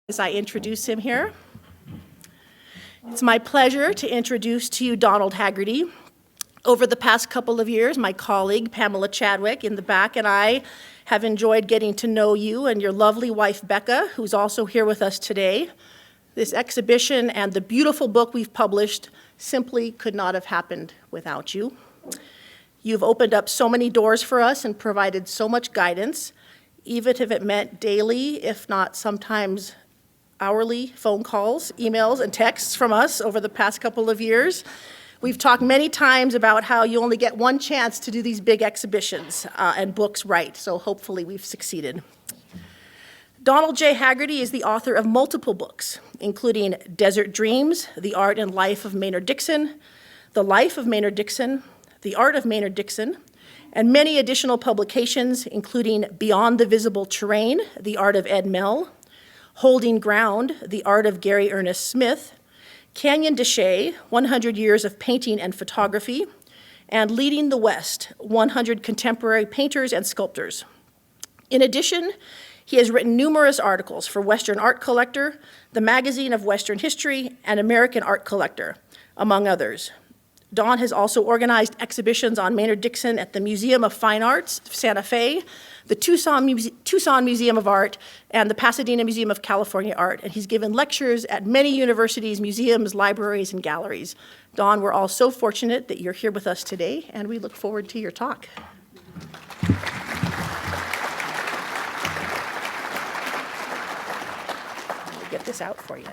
As I introduce him here, it's my pleasure to introduce to you Donald Hagerty. Over the past couple of years, my colleague Pamela Chadwick in the back and I have enjoyed getting to know you and your lovely wife Becca, who's also here with us today. This exhibition and the beautiful book we've published simply could not have happened without you. You've opened up so many doors for us and provided so much guidance, even if it meant daily, if not sometimes hourly phone calls, emails, and texts from us over the past couple of years. We've talked many times about how you only get one chance to do these big exhibitions and books right, so hopefully we've succeeded. Donald J. Hagerty is the author of multiple books, including Desert Dreams, The Art and Life of Maynard Dixon, The Life of Maynard Dixon, The Art of Maynard Dixon, and many additional publications, including Beyond the Visible Terrain, The Art of Ed Mell, Holding Ground, The Art of Gary Ernest Smith, Canyon de Chelly, 100 Years of Painting and Photography, and Leading the West, 100 Contemporary Painters and Sculptors. In addition, he has written numerous articles for Western Art Collector, the Magazine of Western History, and American Art Collector, among others. Don has also organized exhibitions on Maynard Dixon at the Museum of Fine Arts, Santa Fe, the Tucson Museum of Art, and the Pasadena Museum of California Art. And he's given lectures at many universities, museums, libraries, and galleries. Don, we're all so fortunate that you're here with us today, and we look forward to your talk. I'll get this out for you.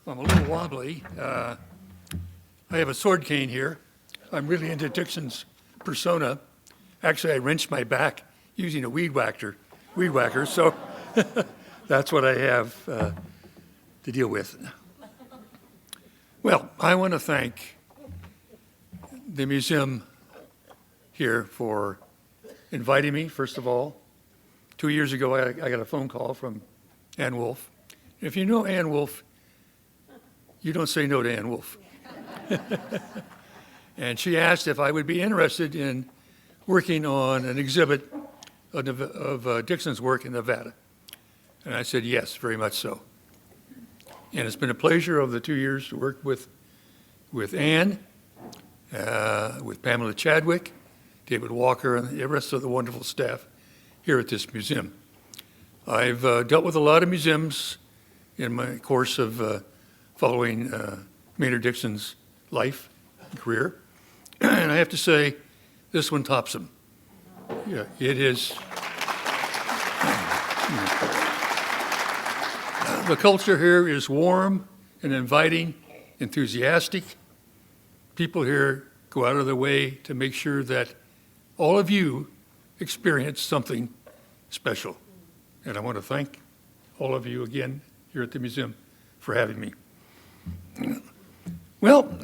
I'm a little wobbly. I have a sword cane here. I'm really into Dixon's persona. Actually, I wrenched my back using a weed whacker, so that's what I have to deal with. Well, I want to thank the museum here for inviting me, first of all. 2 years ago, I got a phone call from Ann Wolfe. If you know Ann Wolfe, you don't say no to Ann Wolfe. And she asked if I would be interested in working on an exhibit of Dixon's work in Nevada. And I said, yes, very much so. And it's been a pleasure over the 2 years to work with Ann, with Pamela Chadwick, David Walker, and the rest of the wonderful staff here at this museum. I've dealt with a lot of museums in my course of following Maynard Dixon's life and career. And I have to say, this one tops him. Yeah, it is. The culture here is warm and inviting, enthusiastic. People here go out of their way to make sure that all of you experience something special. And I want to thank all of you again here at the museum for having me. Well,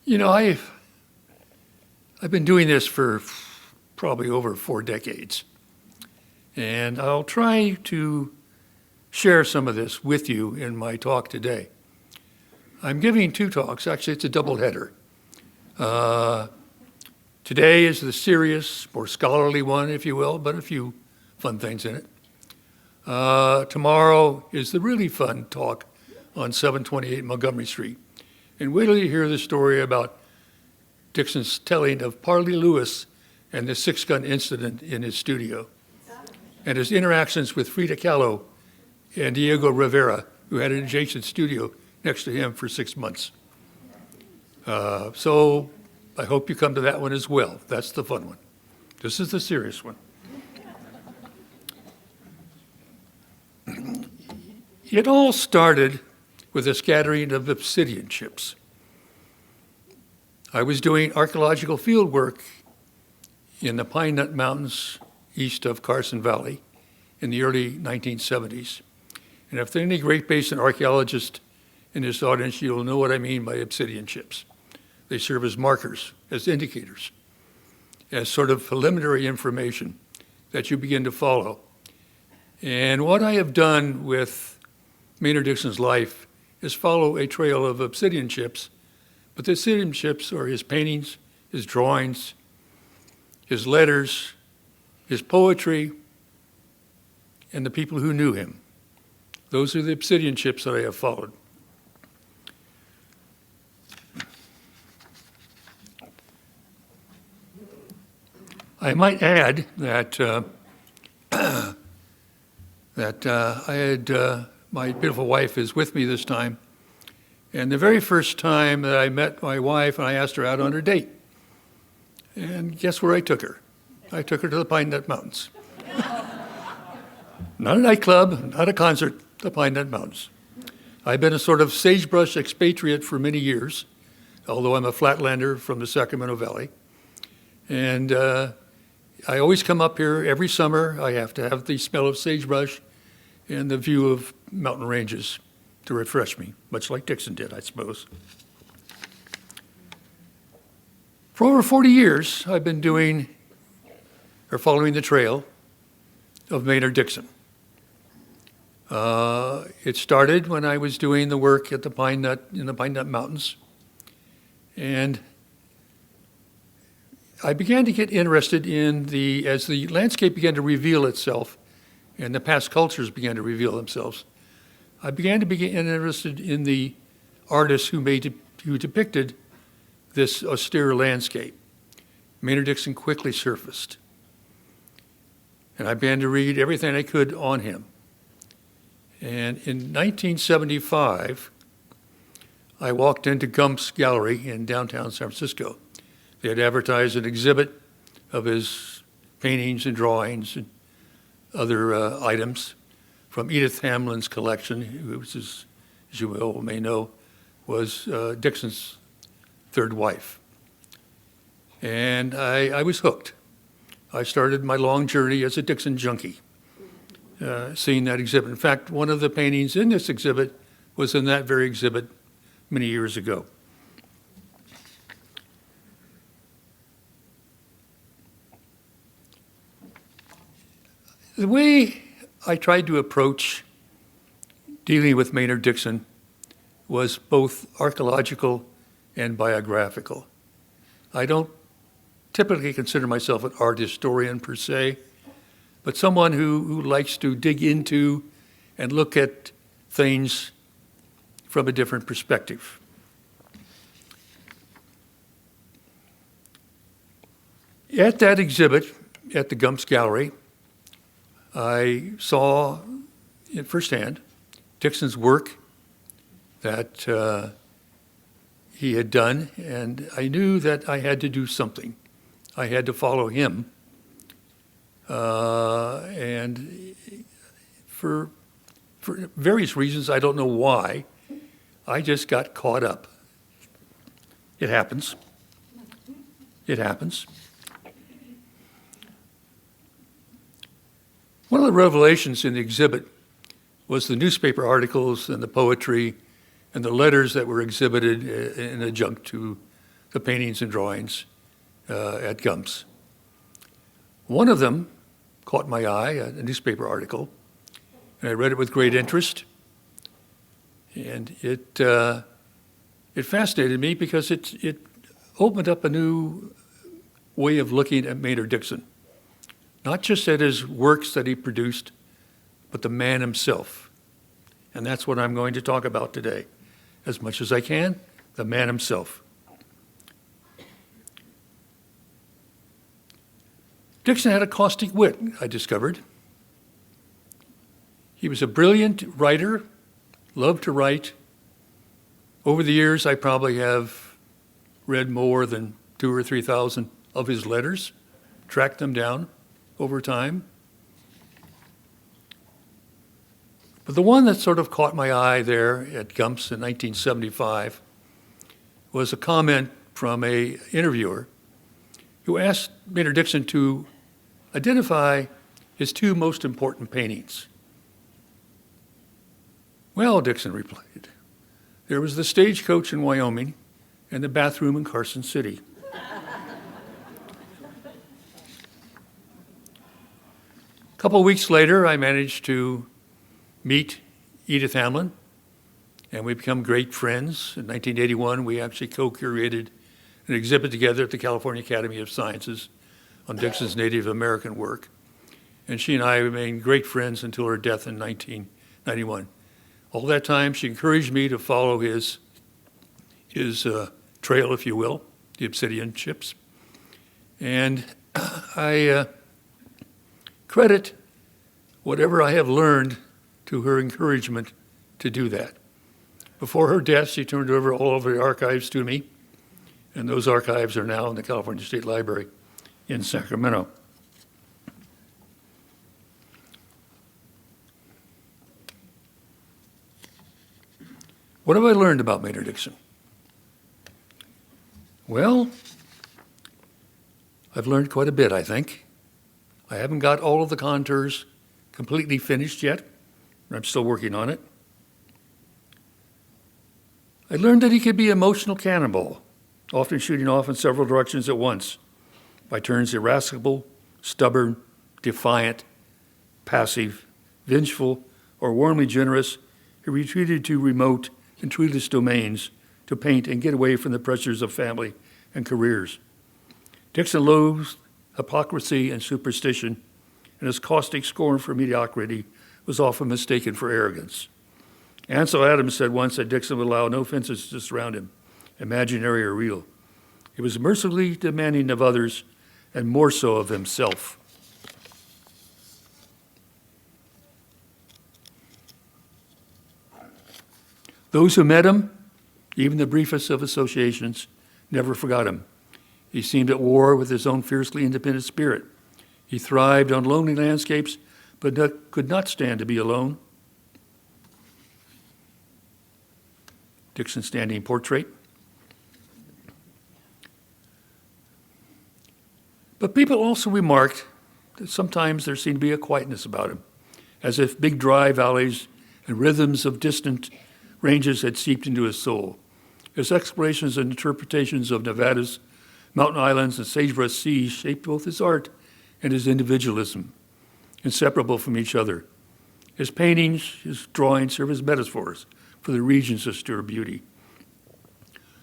you know, I've been doing this for probably over 4 decades. And I'll try to share some of this with you in my talk today. I'm giving 2 talks. Actually, it's a double-header. Today is the serious, more scholarly one, if you will, but a few fun things in it. Tomorrow is the really fun talk on 728 Montgomery Street. And wait till you hear the story about Dixon's telling of Parley Lewis and the 6-gun incident in his studio, and his interactions with Frida Kahlo and Diego Rivera, who had an adjacent studio next to him for 6 months. So I hope you come to that one as well. That's the fun one. This is the serious one. It all started with a scattering of obsidian chips. I was doing archaeological field work in the Pine Nut Mountains east of Carson Valley in the early 1970s. And if there are any Great Basin archaeologists in this audience, you'll know what I mean by obsidian chips. They serve as markers, as indicators, as sort of preliminary information that you begin to follow. And what I have done with Maynard Dixon's life is follow a trail of obsidian chips, but the obsidian chips are his paintings, his drawings, his letters, his poetry, and the people who knew him. Those are the obsidian chips that I have followed. I might add that I had my beautiful wife is with me this time, and the very first time that I met my wife, I asked her out on her date, and guess where I took her? I took her to the Pine Nut Mountains. Not a nightclub, not a concert, the Pine Nut Mountains. I've been a sort of sagebrush expatriate for many years, although I'm a flatlander from the Sacramento Valley. And I always come up here every summer. I have to have the smell of sagebrush and the view of mountain ranges to refresh me, much like Dixon did, I suppose. For over 40 years, I've been following the trail of Maynard Dixon. It started when I was doing the work at the Pine Nut Mountains, and I began to get interested as the landscape began to reveal itself and the past cultures began to reveal themselves. I began to get interested in the artists who depicted this austere landscape. Maynard Dixon quickly surfaced, and I began to read everything I could on him. And in 1975, I walked into Gump's Gallery in downtown San Francisco. They had advertised an exhibit of his paintings and drawings and other items from Edith Hamlin's collection, which is, as you all may know, was Dixon's third wife. And I was hooked. I started my long journey as a Dixon junkie, seeing that exhibit. In fact, one of the paintings in this exhibit was in that very exhibit many years ago. The way I tried to approach dealing with Maynard Dixon was both archaeological and biographical. I don't typically consider myself an art historian per se, but someone who likes to dig into and look at things from a different perspective. At that exhibit at the Gump's Gallery, I saw firsthand Dixon's work that he had done, and I knew that I had to do something. I had to follow him. And for various reasons, I don't know why, I just got caught up. It happens. It happens. One of the revelations in the exhibit was the newspaper articles and the poetry and the letters that were exhibited in adjunct to the paintings and drawings at Gump's. One of them caught my eye, a newspaper article, and I read it with great interest. And it fascinated me because it opened up a new way of looking at Maynard Dixon. Not just at his works that he produced, but the man himself. And that's what I'm going to talk about today, as much as I can, the man himself. Dixon had a caustic wit, I discovered. He was a brilliant writer, loved to write. Over the years, I probably have read more than 2,000 or 3,000 of his letters, tracked them down over time. But the one that sort of caught my eye there at Gump's in 1975 was a comment from an interviewer who asked Maynard Dixon to identify his two most important paintings. Well, Dixon replied, there was the stagecoach in Wyoming and the bathroom in Carson City. A couple of weeks later, I managed to meet Edith Hamlin, and we become great friends. In 1981, we actually co-curated an exhibit together at the California Academy of Sciences on Dixon's Native American work. And she and I remained great friends until her death in 1991. All that time, she encouraged me to follow his trail, if you will, the Obsidian chips. And I credit whatever I have learned to her encouragement to do that. Before her death, she turned over all of the archives to me, and those archives are now in the California State Library in Sacramento. What have I learned about Maynard Dixon? Well, I've learned quite a bit, I think. I haven't got all of the contours completely finished yet. I'm still working on it. I learned that he could be an emotional cannonball, often shooting off in several directions at once, by turns irascible, stubborn, defiant, passive, vengeful, or warmly generous. He retreated to remote and treeless domains to paint and get away from the pressures of family and careers. Dixon loathed hypocrisy and superstition, and his caustic scorn for mediocrity was often mistaken for arrogance. Ansel Adams said once that Dixon would allow no fences to surround him, imaginary or real. He was mercilessly demanding of others and more so of himself. Those who met him, even the briefest of associations, never forgot him. He seemed at war with his own fiercely independent spirit. He thrived on lonely landscapes, but could not stand to be alone. Dixon's standing portrait. But people also remarked that sometimes there seemed to be a quietness about him, as if big dry valleys and rhythms of distant ranges had seeped into his soul. His explorations and interpretations of Nevada's mountain islands and sagebrush seas shaped both his art and his individualism, inseparable from each other. His paintings, his drawings serve as metaphors for the region's austere beauty.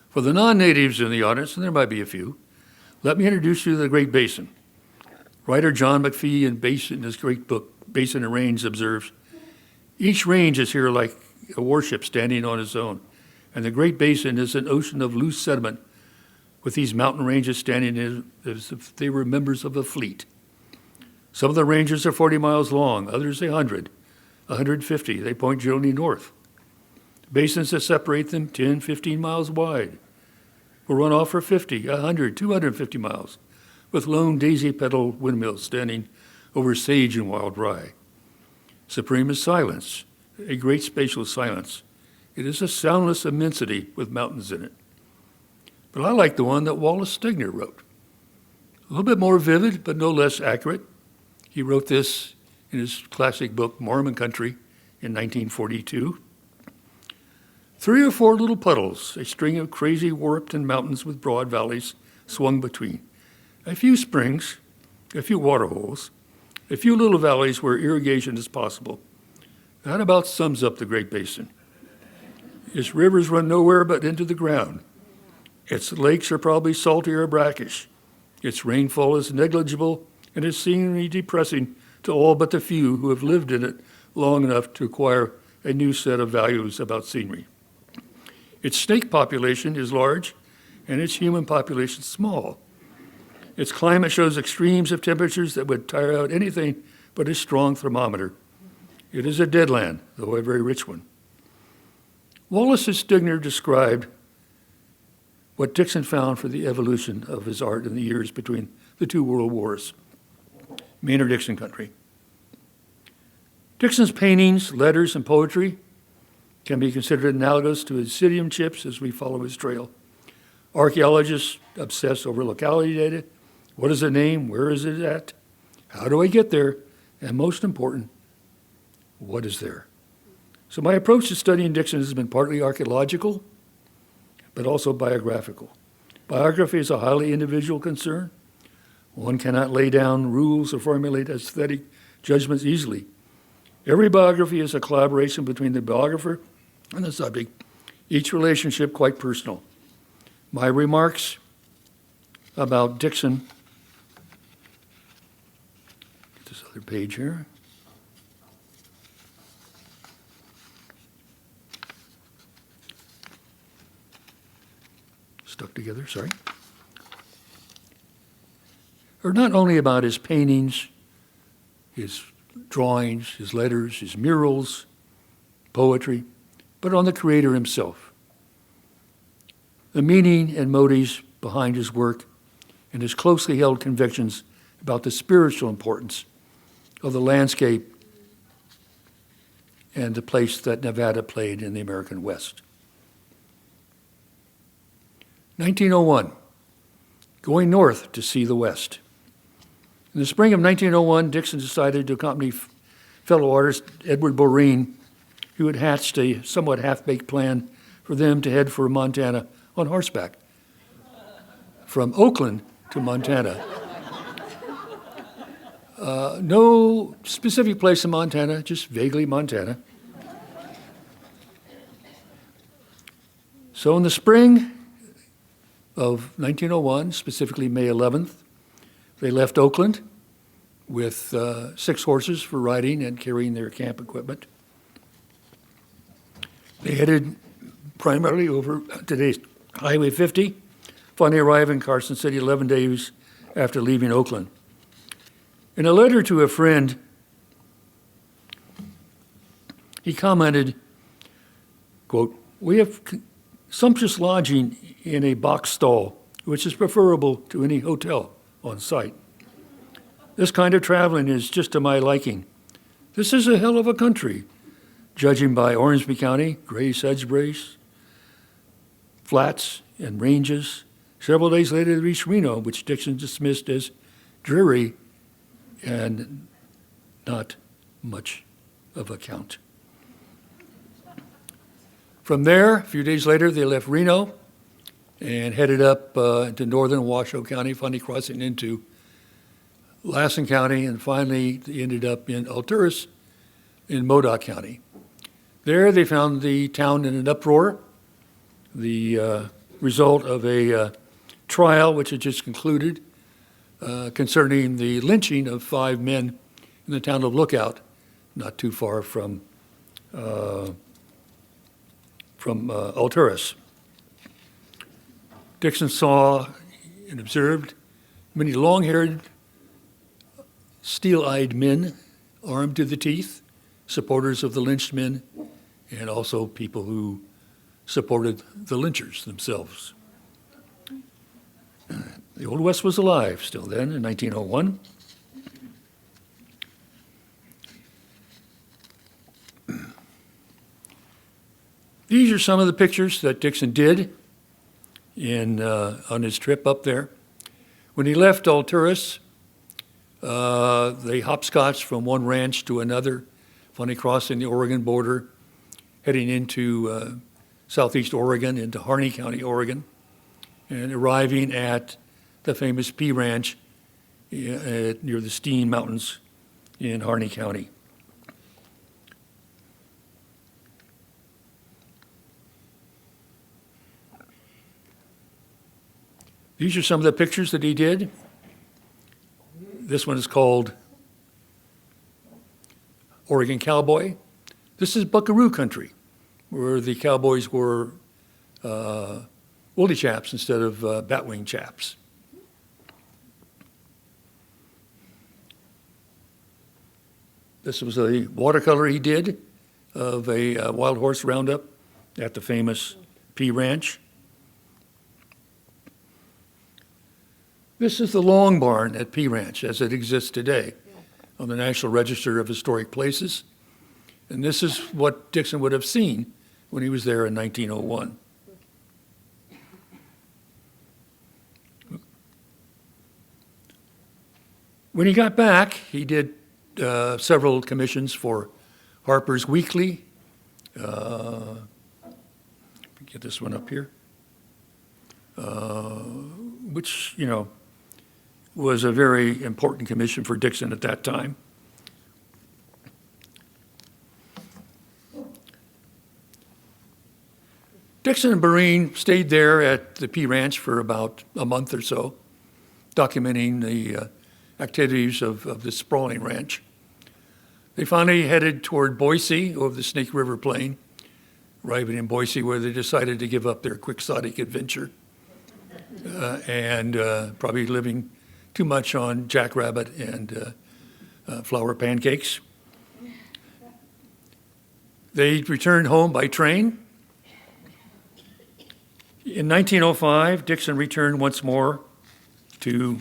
For the non-natives in the audience, and there might be a few, let me introduce you to the Great Basin. Writer John McPhee in his great book, Basin and Range, observes, each range is here like a warship standing on its own, and the Great Basin is an ocean of loose sediment with these mountain ranges standing in as if they were members of a fleet. Some of the ranges are 40 miles long, others 100, 150. They point generally north. Basins that separate them 10, 15 miles wide will run off for 50, 100, 250 miles, with lone daisy-petal windmills standing over sage and wild rye. Supreme is silence, a great spatial silence. It is a soundless immensity with mountains in it. But I like the one that Wallace Stegner wrote. A little bit more vivid, but no less accurate. He wrote this in his classic book, Mormon Country, in 1942. 3 or 4 little puddles, a string of crazy warped mountains with broad valleys swung between. A few springs, a few water holes, a few little valleys where irrigation is possible. That about sums up the Great Basin. Its rivers run nowhere but into the ground. Its lakes are probably salty or brackish. Its rainfall is negligible and its scenery depressing to all but the few who have lived in it long enough to acquire a new set of values about scenery. Its snake population is large and its human population small. Its climate shows extremes of temperatures that would tire out anything but a strong thermometer. It is a dead land, though a very rich one. Wallace and Stegner described what Dixon found for the evolution of his art in the years between the 2 world wars. Maynard Dixon country. Dixon's paintings, letters, and poetry can be considered analogous to Obsidian chips as we follow his trail. Archaeologists obsess over locality data. What is the name? Where is it at? How do I get there? And most important, what is there? So my approach to studying Dixon has been partly archaeological, but also biographical. Biography is a highly individual concern. One cannot lay down rules or formulate aesthetic judgments easily. Every biography is a collaboration between the biographer and the subject, each relationship quite personal. My remarks about Dixon, get this other page here. Stuck together, sorry. Are not only about his paintings, his drawings, his letters, his murals, poetry, but on the creator himself. The meaning and motives behind his work and his closely held convictions about the spiritual importance of the landscape and the place that Nevada played in the American West. 1901, going north to see the West. In the spring of 1901, Dixon decided to accompany fellow artist Edward Boreen, who had hatched a somewhat half-baked plan for them to head for Montana on horseback, from Oakland to Montana. No specific place in Montana, just vaguely Montana. So in the spring of 1901, specifically May 11th, they left Oakland with 6 horses for riding and carrying their camp equipment. They headed primarily over today's Highway 50, finally arriving in Carson City 11 days after leaving Oakland. In a letter to a friend, he commented, quote, "We have sumptuous lodging in a box stall, which is preferable to any hotel on site. This kind of traveling is just to my liking. This is a hell of a country, judging by Orange County, gray sedgeberries, flats, and ranges. Several days later, they reached Reno, which Dixon dismissed as dreary and not much of account. From there, a few days later, they left Reno and headed up into northern Washoe County, finally crossing into Lassen County, and finally they ended up in Alturas in Modoc County. There they found the town in an uproar, the result of a trial which had just concluded concerning the lynching of 5 men in the town of Lookout, not too far from Alturas. Dixon saw and observed many long-haired, steel-eyed men armed to the teeth, supporters of the lynched men, and also people who supported the lynchers themselves. The Old West was alive still then in 1901. These are some of the pictures that Dixon did on his trip up there. When he left Alturas, they hopscotched from one ranch to another, finally crossing the Oregon border, heading into southeast Oregon, into Harney County, Oregon, and arriving at the famous P Ranch near the Steen Mountains in Harney County. These are some of the pictures that he did. This one is called Oregon Cowboy. This is buckaroo country, where the cowboys were woolly chaps instead of batwing chaps. This was a watercolor he did of a wild horse roundup at the famous P Ranch. This is the Long Barn at P Ranch as it exists today on the National Register of Historic Places. And this is what Dixon would have seen when he was there in 1901. When he got back, he did several commissions for Harper's Weekly. Get this one up here. Which, was a very important commission for Dixon at that time. Dixon and Breen stayed there at the P Ranch for about a month or so, documenting the activities of this sprawling ranch. They finally headed toward Boise over the Snake River Plain, arriving in Boise where they decided to give up their quixotic adventure and probably living too much on jackrabbit and flour pancakes. They returned home by train. In 1905, Dixon returned once more to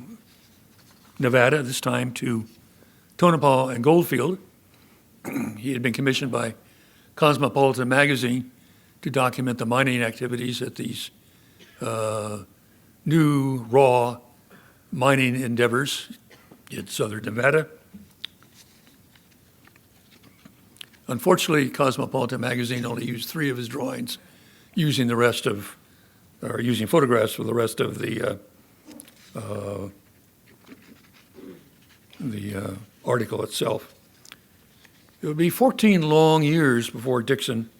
Nevada, this time to Tonopah and Goldfield. He had been commissioned by Cosmopolitan magazine to document the mining activities at these new raw mining endeavors in southern Nevada. Unfortunately, Cosmopolitan magazine only used 3 of his drawings, using photographs for the rest of the article itself. It would be 14 long years before Dixon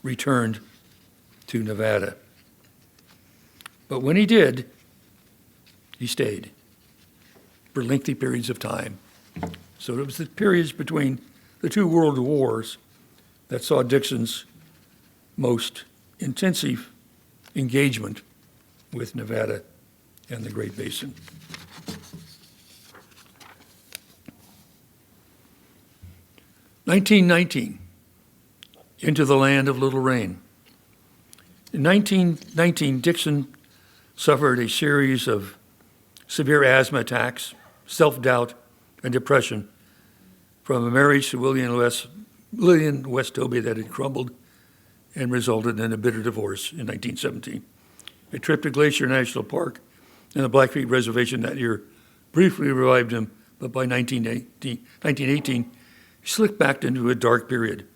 returned to Nevada. But when he did, he stayed for lengthy periods of time. So it was the periods between the 2 world wars that saw Dixon's most intensive engagement with Nevada and the Great Basin. "1919, into the land of little rain." In 1919, Dixon suffered a series of severe asthma attacks, self-doubt, and depression from a marriage to Lillian Westoby that had crumbled and resulted in a bitter divorce in 1917. A trip to Glacier National Park and the Blackfeet Reservation that year briefly revived him, but by 1918, he slipped back into a dark period.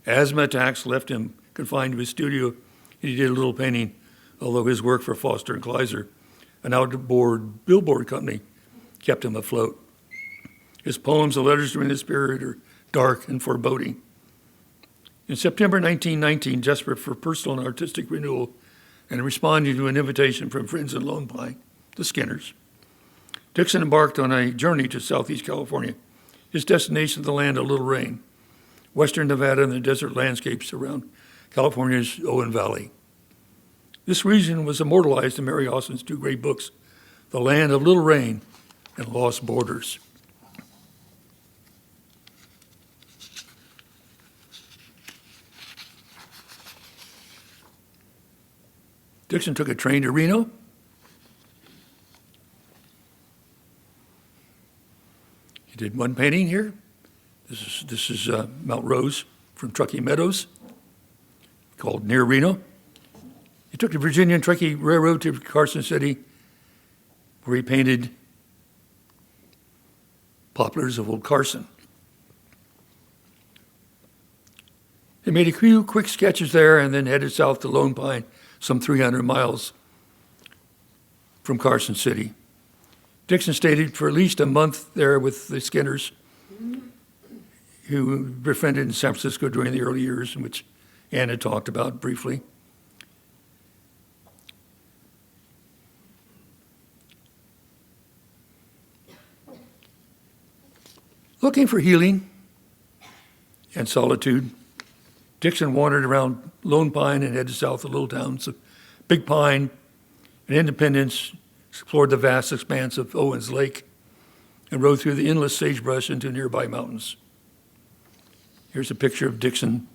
Asthma attacks left him confined to his studio, and he did a little painting, although his work for Foster and Kleiser, an outdoor billboard company, kept him afloat. His poems and letters during this period are dark and foreboding. In September 1919, desperate for personal and artistic renewal, and responding to an invitation from friends in Lone Pine, the Skinners, Dixon embarked on a journey to Southeast California, his destination the land of little rain, western Nevada and the desert landscapes around California's Owen Valley. This region was immortalized in Mary Austin's 2 great books, The Land of Little Rain and Lost Borders. Dixon took a train to Reno. He did one painting here. This is Mount Rose from Truckee Meadows, called Near Reno. He took the Virginia and Truckee Railroad to Carson City, where he painted poplars of old Carson. He made a few quick sketches there and then headed south to Lone Pine, some 300 miles from Carson City. Dixon stayed for at least a month there with the Skinners, who befriended in San Francisco during the early years, in which Ann had talked about briefly. Looking for healing and solitude, Dixon wandered around Lone Pine and headed south to little towns of Big Pine and Independence, explored the vast expanse of Owens Lake, and rode through the endless sagebrush into nearby mountains. Here's a picture of Dixon,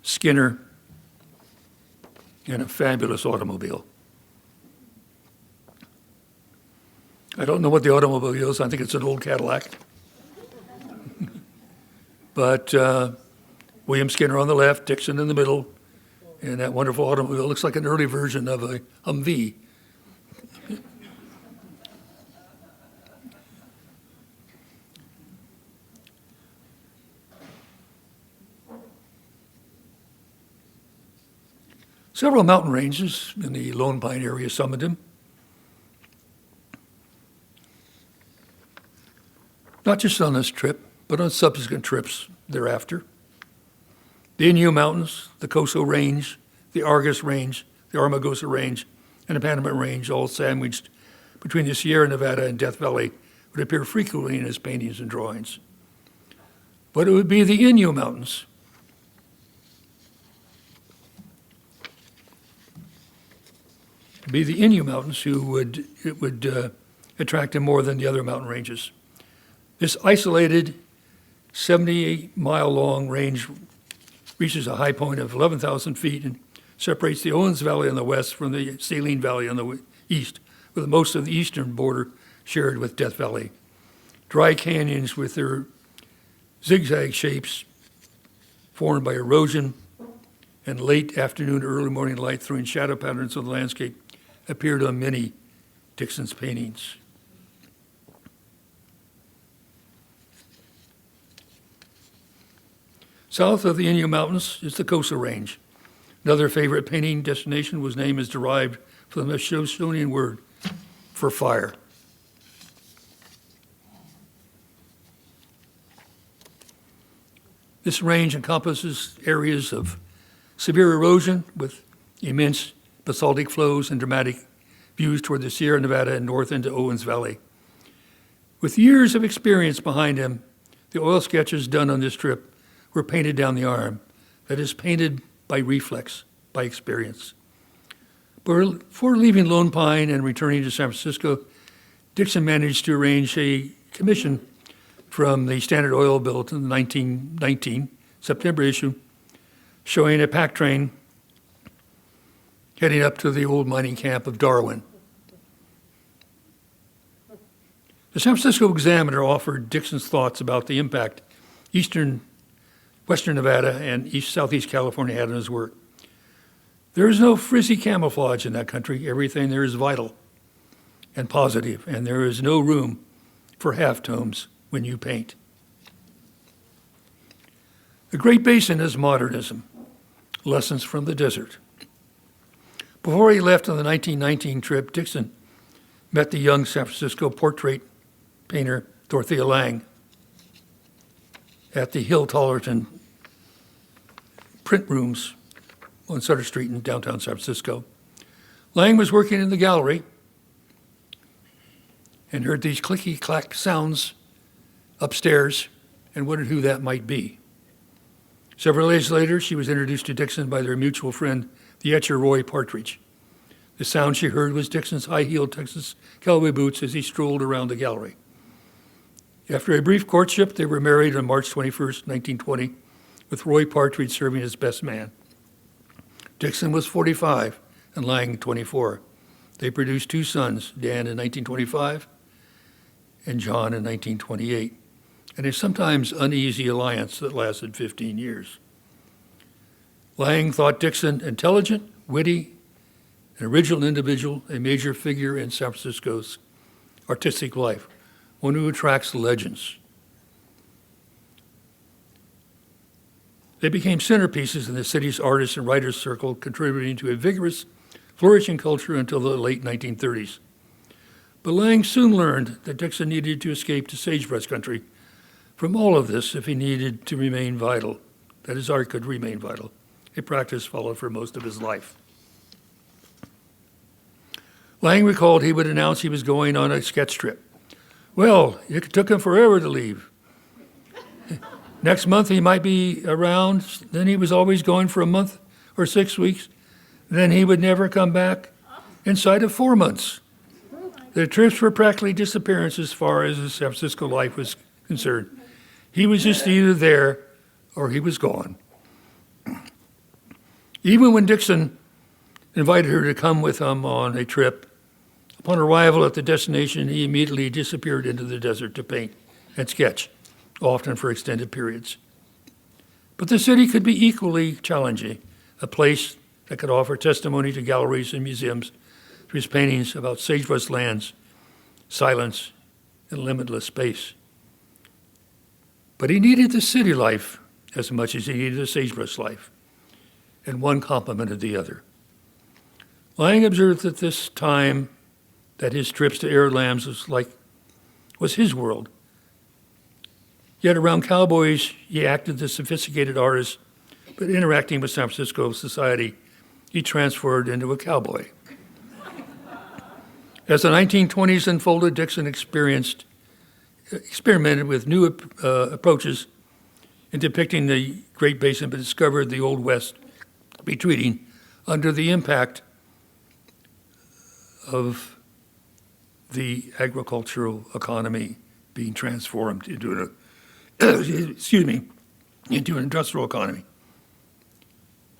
Skinner, and a fabulous automobile. I don't know what the automobile is. I think it's an old Cadillac. But William Skinner on the left, Dixon in the middle, and that wonderful automobile looks like an early version of a Humvee. Several mountain ranges in the Lone Pine area summoned him. Not just on this trip, but on subsequent trips thereafter. The Inyo Mountains, the Coso Range, the Argus Range, the Armagosa Range, and the Panamint Range, all sandwiched between the Sierra Nevada and Death Valley, would appear frequently in his paintings and drawings. But it would be the Inyo Mountains. Be the Inyo Mountains who would attract him more than the other mountain ranges. This isolated 78-mile-long range reaches a high point of 11,000 feet and separates the Owens Valley on the west from the Saline Valley on the east, with most of the eastern border shared with Death Valley. Dry canyons with their zigzag shapes formed by erosion and late afternoon, early morning light throwing shadow patterns on the landscape appeared on many Dixon's paintings. South of the Inyo Mountains is the Cosa Range. Another favorite painting destination whose name is derived from the Shoshonian word for fire. This range encompasses areas of severe erosion with immense basaltic flows and dramatic views toward the Sierra Nevada and north into Owens Valley. With years of experience behind him, the oil sketches done on this trip were painted down the arm, that is, painted by reflex, by experience. But before leaving Lone Pine and returning to San Francisco, Dixon managed to arrange a commission from the Standard Oil Bulletin, the 1919 September issue, showing a pack train heading up to the old mining camp of Darwin. The San Francisco Examiner offered Dixon's thoughts about the impact Western Nevada and Southeast California had on his work. There is no frizzy camouflage in that country. Everything there is vital and positive, and there is no room for half-tones when you paint. The Great Basin is modernism, lessons from the desert. Before he left on the 1919 trip, Dixon met the young San Francisco portrait painter Dorothea Lange at the Hill Tollerton print rooms on Sutter Street in downtown San Francisco. Lange was working in the gallery and heard these clicky-clack sounds upstairs and wondered who that might be. Several days later, she was introduced to Dixon by their mutual friend, the etcher Roy Partridge. The sound she heard was Dixon's high-heeled Texas cowboy boots as he strolled around the gallery. After a brief courtship, they were married on March 21st, 1920, with Roy Partridge serving as best man. Dixon was 45 and Lange 24. They produced two sons, Dan in 1925 and John in 1928, and a sometimes uneasy alliance that lasted 15 years. Lange thought Dixon intelligent, witty, an original individual, a major figure in San Francisco's artistic life, one who attracts legends. They became centerpieces in the city's artists and writers circle, contributing to a vigorous, flourishing culture until the late 1930s. But Lange soon learned that Dixon needed to escape to sagebrush country from all of this if he needed to remain vital, that his art could remain vital, a practice followed for most of his life. Lange recalled he would announce he was going on a sketch trip. Well, it took him forever to leave. Next month he might be around, then he was always going for a month or 6 weeks, then he would never come back inside of 4 months. The trips were practically disappearances as far as his San Francisco life was concerned. He was just either there or he was gone. Even when Dixon invited her to come with him on a trip, upon arrival at the destination, he immediately disappeared into the desert to paint and sketch, often for extended periods. But the city could be equally challenging, a place that could offer testimony to galleries and museums through his paintings about sagebrush lands, silence, and limitless space. But he needed the city life as much as he needed the sagebrush life, and one complemented the other. Lange observed at this time that his trips to arid lands was his world. Yet around cowboys, he acted as a sophisticated artist, but interacting with San Francisco society, he transferred into a cowboy. As the 1920s unfolded, Dixon experimented with new approaches in depicting the Great Basin, but discovered the Old West retreating under the impact of the agricultural economy being transformed into into an industrial economy.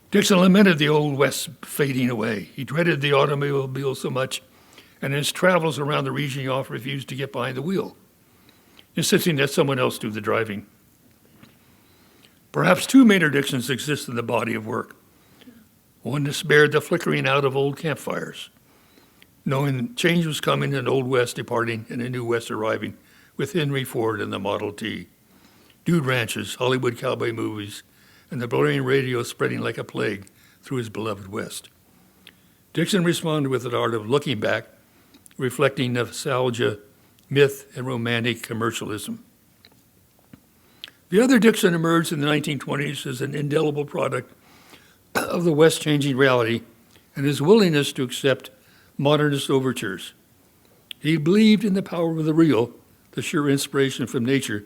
Dixon lamented the Old West fading away. He dreaded the automobile so much, and in his travels around the region, he often refused to get behind the wheel, insisting that someone else do the driving. Perhaps two Maynard Dixons exist in the body of work. One despaired the flickering out of old campfires, knowing change was coming, an Old West departing and a new West arriving with Henry Ford and the Model T. Dude ranches, Hollywood cowboy movies, and the blaring radio spreading like a plague through his beloved West. Dixon responded with an art of looking back, reflecting nostalgia, myth, and romantic commercialism. The other Dixon emerged in the 1920s as an indelible product of the West changing reality and his willingness to accept modernist overtures. He believed in the power of the real, the sheer inspiration from nature,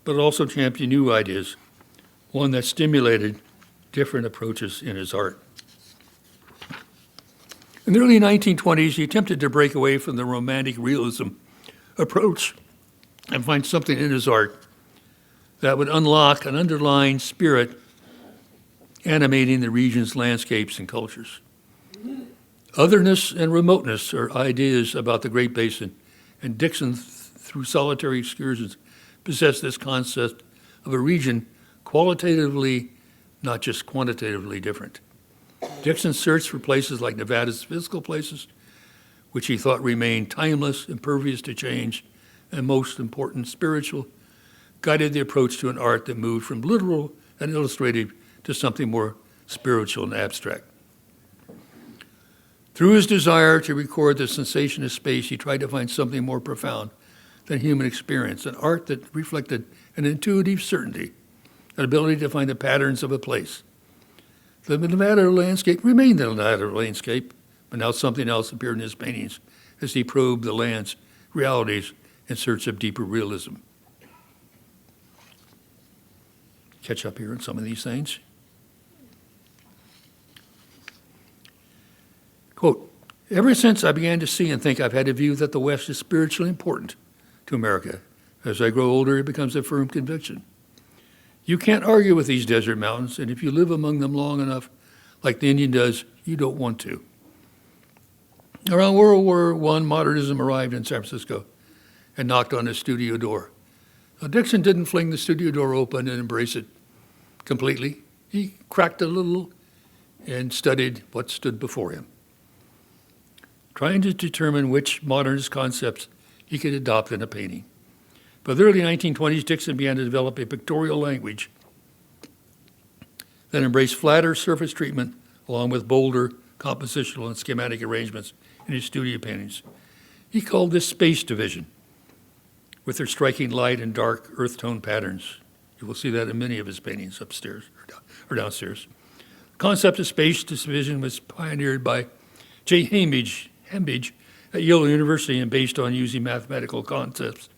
but also championed new ideas, one that stimulated different approaches in his art. In the early 1920s, he attempted to break away from the romantic realism approach and find something in his art that would unlock an underlying spirit animating the region's landscapes and cultures. Otherness and remoteness are ideas about the Great Basin, and Dixon, through solitary excursions, possessed this concept of a region qualitatively, not just quantitatively different. Dixon searched for places like Nevada's physical places, which he thought remained timeless, impervious to change, and most important, spiritual, guided the approach to an art that moved from literal and illustrative to something more spiritual and abstract. Through his desire to record the sensation of space, he tried to find something more profound than human experience, an art that reflected an intuitive certainty, an ability to find the patterns of a place. The Nevada landscape remained the Nevada landscape, but now something else appeared in his paintings as he probed the land's realities in search of deeper realism. Catch up here on some of these things. Quote, ever since I began to see and think, I've had a view that the West is spiritually important to America. As I grow older, it becomes a firm conviction. You can't argue with these desert mountains, and if you live among them long enough, like the Indian does, you don't want to. Around World War I, modernism arrived in San Francisco and knocked on his studio door. Now, Dixon didn't fling the studio door open and embrace it completely. He cracked a little and studied what stood before him, trying to determine which modernist concepts he could adopt in a painting. By the early 1920s, Dixon began to develop a pictorial language that embraced flatter surface treatment along with bolder compositional and schematic arrangements in his studio paintings. He called this space division, with their striking light and dark earth tone patterns. You will see that in many of his paintings upstairs or downstairs. The concept of space division was pioneered by J. Hambidge at Yale University and based on using mathematical concepts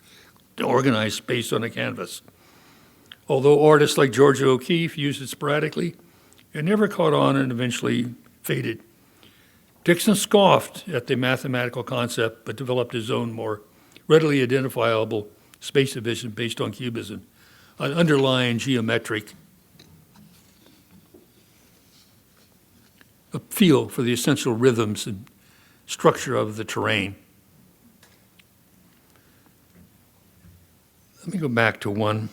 to organize space on a canvas. Although artists like Georgia O'Keeffe used it sporadically, it never caught on and eventually faded. Dixon scoffed at the mathematical concept, but developed his own more readily identifiable space division based on cubism, an underlying geometric feel for the essential rhythms and structure of the terrain. Let me go back to one.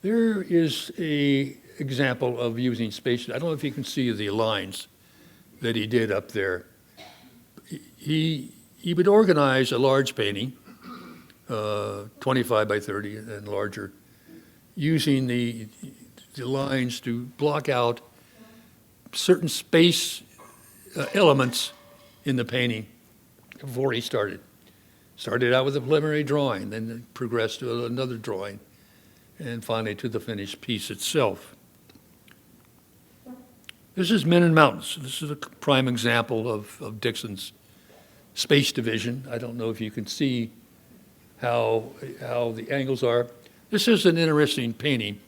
There is an example of using space. I don't know if you can see the lines that he did up there. He would organize a large painting, 25 by 30 and larger, using the lines to block out certain space elements in the painting before he started. Started out with a preliminary drawing, then progressed to another drawing, and finally to the finished piece itself. This is Men and Mountains. This is a prime example of Dixon's space division. I don't know if you can see how the angles are. This is an interesting painting.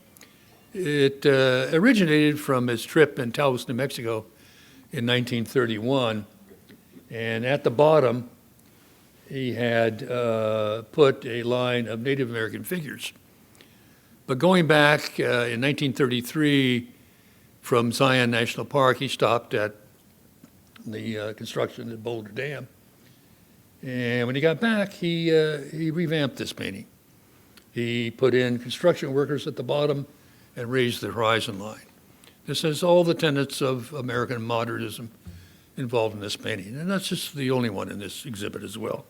It originated from his trip in Taos, New Mexico in 1931. And at the bottom, he had put a line of Native American figures. But going back in 1933 from Zion National Park, he stopped at the construction at Boulder Dam. And when he got back, he revamped this painting. He put in construction workers at the bottom and raised the horizon line. This has all the tenets of American modernism involved in this painting, and that's just the only one in this exhibit as well.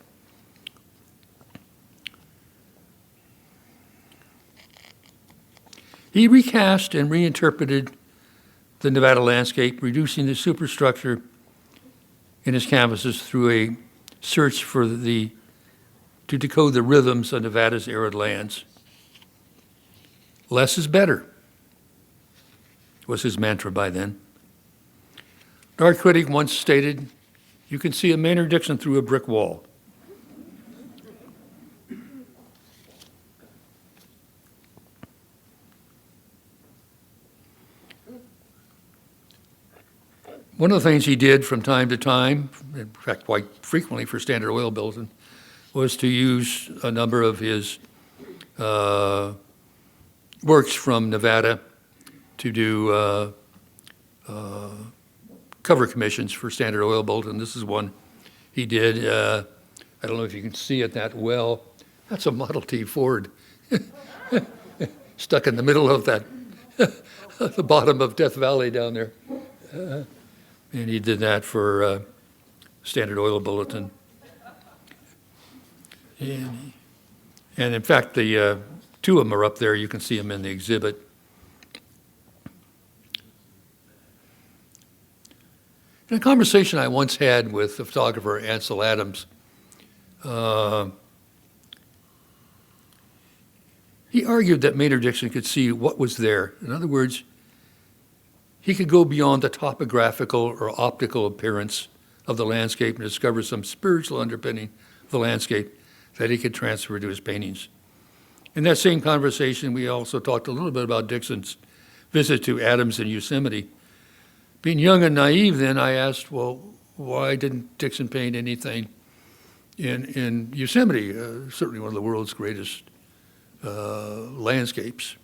He recast and reinterpreted the Nevada landscape, reducing the superstructure in his canvases through a search to decode the rhythms of Nevada's arid lands. Less is better, was his mantra by then. An art critic once stated, "You can see a Maynard Dixon through a brick wall." One of the things he did from time to time, in fact quite frequently for Standard Oil Bulletin, was to use a number of his works from Nevada to do cover commissions for Standard Oil Bulletin. This is one he did. I don't know if you can see it that well. That's a Model T Ford stuck in the middle of that, the bottom of Death Valley down there. And he did that for Standard Oil Bulletin. And in fact, the two of them are up there. You can see them in the exhibit. In a conversation I once had with the photographer Ansel Adams, he argued that Maynard Dixon could see what was there. In other words, he could go beyond the topographical or optical appearance of the landscape and discover some spiritual underpinning of the landscape that he could transfer to his paintings. In that same conversation, we also talked a little bit about Dixon's visit to Adams in Yosemite. Being young and naive then, I asked, well, why didn't Dixon paint anything in Yosemite, certainly one of the world's greatest landscapes?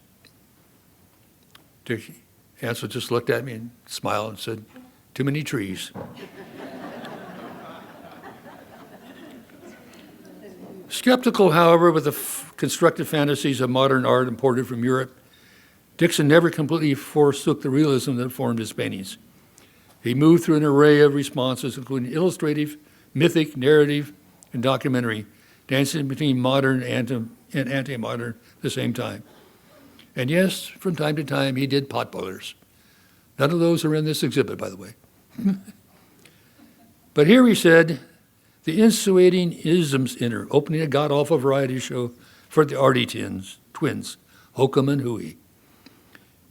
Ansel just looked at me and smiled and said, "Too many trees." Skeptical, however, with the constructed fantasies of modern art imported from Europe, Dixon never completely forsook the realism that formed his paintings. He moved through an array of responses, including illustrative, mythic, narrative, and documentary, dancing between modern and anti-modern at the same time. And yes, from time to time, he did potboilers. None of those are in this exhibit, by the way. But here he said, the insinuating isms in her, opening a god-awful variety show for the Artie twins, Hokum and Huey.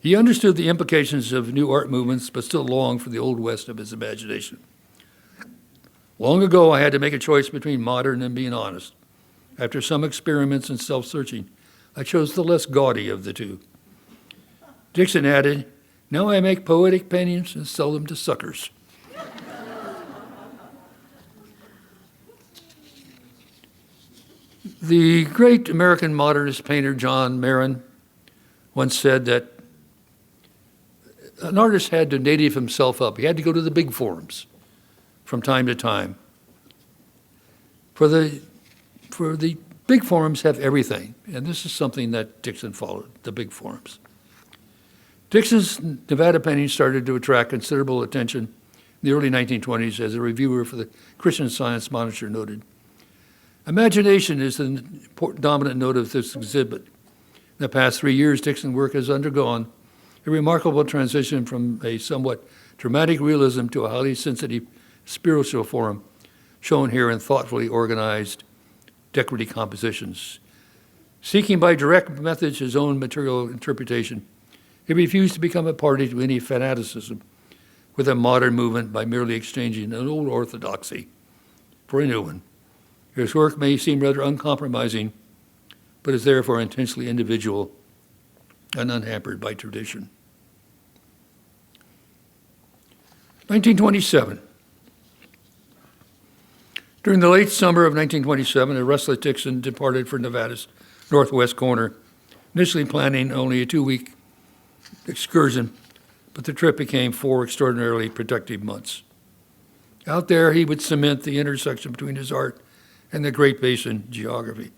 He understood the implications of new art movements, but still longed for the old west of his imagination. Long ago, I had to make a choice between modern and being honest. After some experiments and self-searching, I chose the less gaudy of the two. Dixon added, "Now I make poetic paintings and sell them to suckers." The great American modernist painter John Marin once said that an artist had to native himself up. He had to go to the big forums from time to time. For the big forums have everything, and this is something that Dixon followed, the big forums. Dixon's Nevada paintings started to attract considerable attention in the early 1920s, as a reviewer for the Christian Science Monitor noted. Imagination is the dominant note of this exhibit. In the past 3 years, Dixon's work has undergone a remarkable transition from a somewhat dramatic realism to a highly sensitive spiritual form, shown here in thoughtfully organized decorative compositions. Seeking by direct methods his own material interpretation, he refused to become a party to any fanaticism, with a modern movement by merely exchanging an old orthodoxy for a new one. His work may seem rather uncompromising, but is therefore intensely individual and unhampered by tradition. 1927. During the late summer of 1927, a restless Dixon departed for Nevada's northwest corner, initially planning only a 2-week excursion, but the trip became 4 extraordinarily productive months. Out there, he would cement the intersection between his art and the Great Basin geography,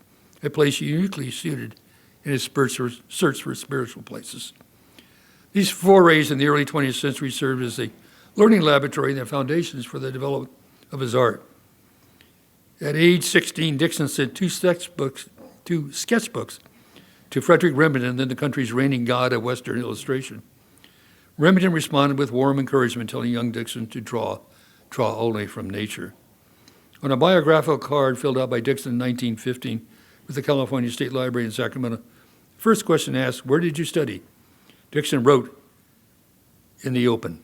a place uniquely suited in his search for spiritual places. These forays in the early 20th century served as a learning laboratory and the foundations for the development of his art. At age 16, Dixon sent two sketchbooks to Frederick Remington, then the country's reigning god of Western illustration. Remington responded with warm encouragement, telling young Dixon to draw only from nature. On a biographical card filled out by Dixon in 1915 with the California State Library in Sacramento, the first question asked, "Where did you study?" Dixon wrote, "In the open."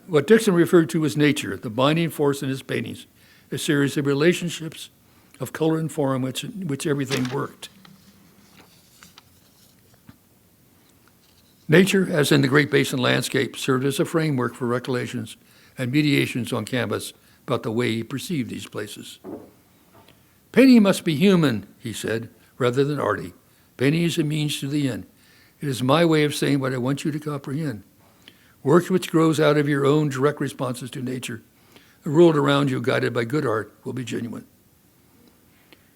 What Dixon referred to as nature, the binding force in his paintings, a series of relationships of color and form which everything worked. Nature, as in the Great Basin landscape, served as a framework for recollections and mediations on canvas about the way he perceived these places. "Painting must be human," he said, "rather than arty. Painting is a means to the end. It is my way of saying what I want you to comprehend. Work which grows out of your own direct responses to nature, the world around you guided by good art, will be genuine."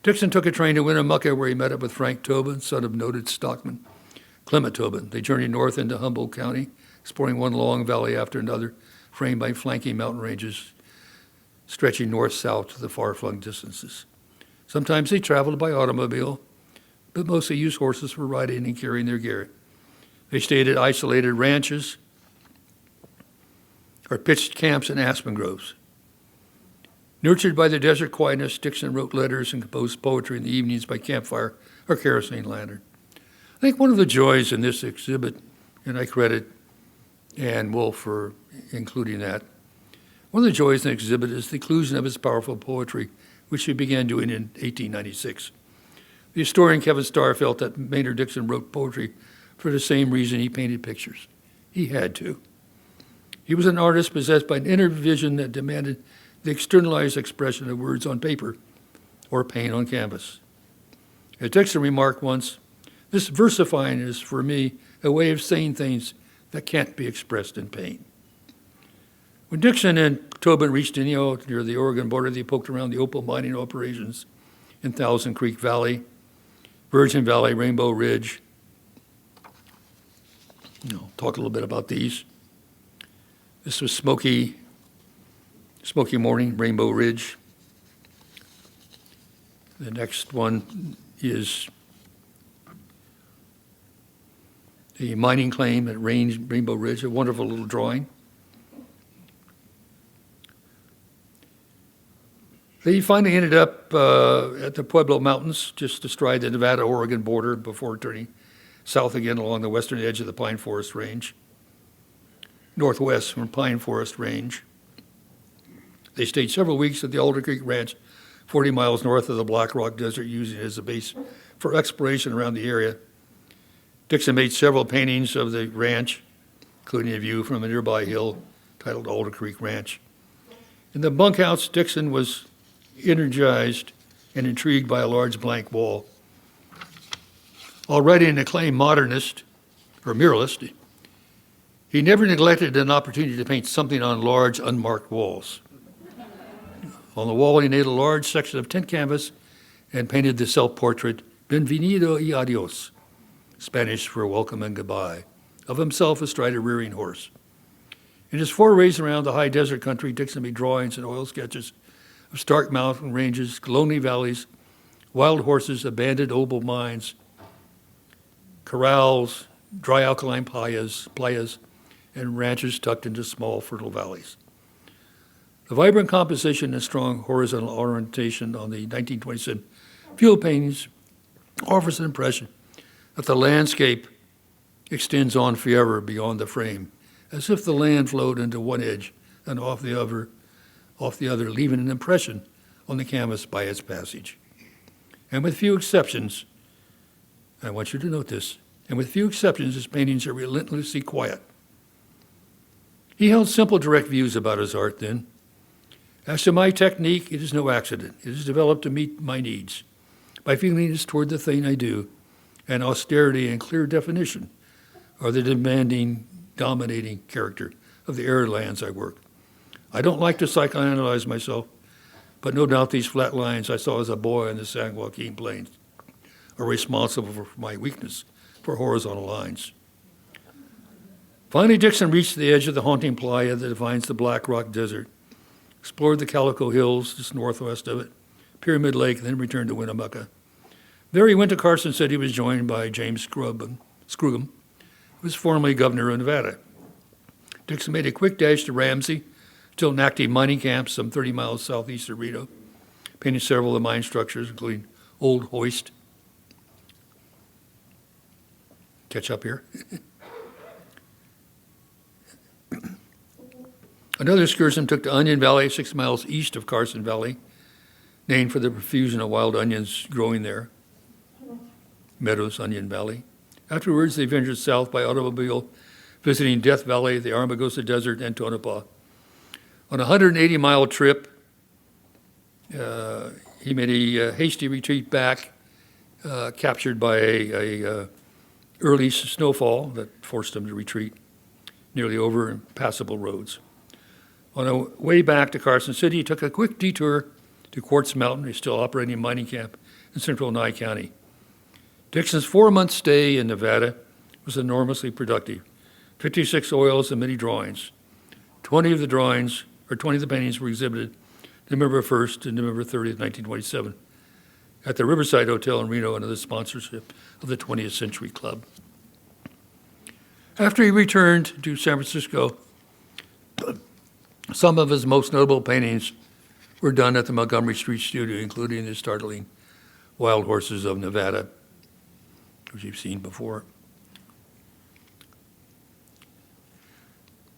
Dixon took a train to Winnemucca, where he met up with Frank Tobin, son of noted stockman Clement Tobin. They journeyed north into Humboldt County, exploring one long valley after another, framed by flanking mountain ranges stretching north-south to the far-flung distances. Sometimes they traveled by automobile, but mostly used horses for riding and carrying their gear. They stayed at isolated ranches or pitched camps in aspen groves. Nurtured by the desert quietness, Dixon wrote letters and composed poetry in the evenings by campfire or kerosene lantern. I think one of the joys in this exhibit, and I credit Ann Wolfe for including that, one of the joys in the exhibit is the inclusion of his powerful poetry, which he began doing in 1896. The historian Kevin Starr felt that Maynard Dixon wrote poetry for the same reason he painted pictures. He had to. He was an artist possessed by an inner vision that demanded the externalized expression of words on paper or paint on canvas. As Dixon remarked once, "This versifying is, for me, a way of saying things that can't be expressed in paint." When Dixon and Tobin reached Inyo near the Oregon border, they poked around the opal mining operations in Thousand Creek Valley, Virgin Valley, Rainbow Ridge. Talk a little bit about these. This was Smoky Morning, Rainbow Ridge. The next one is a mining claim at Rainbow Ridge, a wonderful little drawing. They finally ended up at the Pueblo Mountains, just astride the Nevada-Oregon border before turning south again along the western edge of the Pine Forest Range, northwest from Pine Forest Range. They stayed several weeks at the Alder Creek Ranch, 40 miles north of the Black Rock Desert, using it as a base for exploration around the area. Dixon made several paintings of the ranch, including a view from a nearby hill titled Alder Creek Ranch. In the bunkhouse, Dixon was energized and intrigued by a large blank wall. Already an acclaimed modernist, or muralist, he never neglected an opportunity to paint something on large, unmarked walls. On the wall, he made a large section of tent canvas and painted the self-portrait, "Bienvenido y adios," Spanish for welcome and goodbye, of himself astride a rearing horse. In his forays around the high desert country, Dixon made drawings and oil sketches of stark mountain ranges, lonely valleys, wild horses, abandoned opal mines, corrals, dry alkaline playas, and ranches tucked into small fertile valleys. The vibrant composition and strong horizontal orientation on the 1927 field paintings offers an impression that the landscape extends on forever beyond the frame, as if the land flowed into one edge and off the other, leaving an impression on the canvas by its passage. And with few exceptions, I want you to note this, and with few exceptions, his paintings are relentlessly quiet. He held simple, direct views about his art then. As to my technique, it is no accident. It is developed to meet my needs. My feelings toward the thing I do, and austerity and clear definition are the demanding, dominating character of the arid lands I work. I don't like to psychoanalyze myself, but no doubt these flat lines I saw as a boy in the San Joaquin Plains are responsible for my weakness for horizontal lines. Finally, Dixon reached the edge of the haunting playa that defines the Black Rock Desert, explored the Calico Hills just northwest of it, Pyramid Lake, and then returned to Winnemucca. There he went to Carson City. He was joined by James Scrugum, who was formerly governor of Nevada. Dixon made a quick dash to Ramsey, still an active mining camp some 30 miles southeast of Reno, painted several of the mine structures, including Old Hoist. Catch up here. Another excursion took to Onion Valley, 6 miles east of Carson Valley, named for the profusion of wild onions growing there. Meadows, Onion Valley. Afterwards, they ventured south by automobile, visiting Death Valley, the Armagosa Desert, and Tonopah. On a 180-mile trip, he made a hasty retreat back, captured by a early snowfall that forced him to retreat nearly over impassable roads. On a way back to Carson City, he took a quick detour to Quartz Mountain, a still operating mining camp in central Nye County. Dixon's 4-month stay in Nevada was enormously productive. 56 oils and many drawings. 20 of the paintings were exhibited November 1st and November 30th, 1927, at the Riverside Hotel in Reno under the sponsorship of the 20th Century Club. After he returned to San Francisco, some of his most notable paintings were done at the Montgomery Street Studio, including the startling Wild Horses of Nevada, which you've seen before.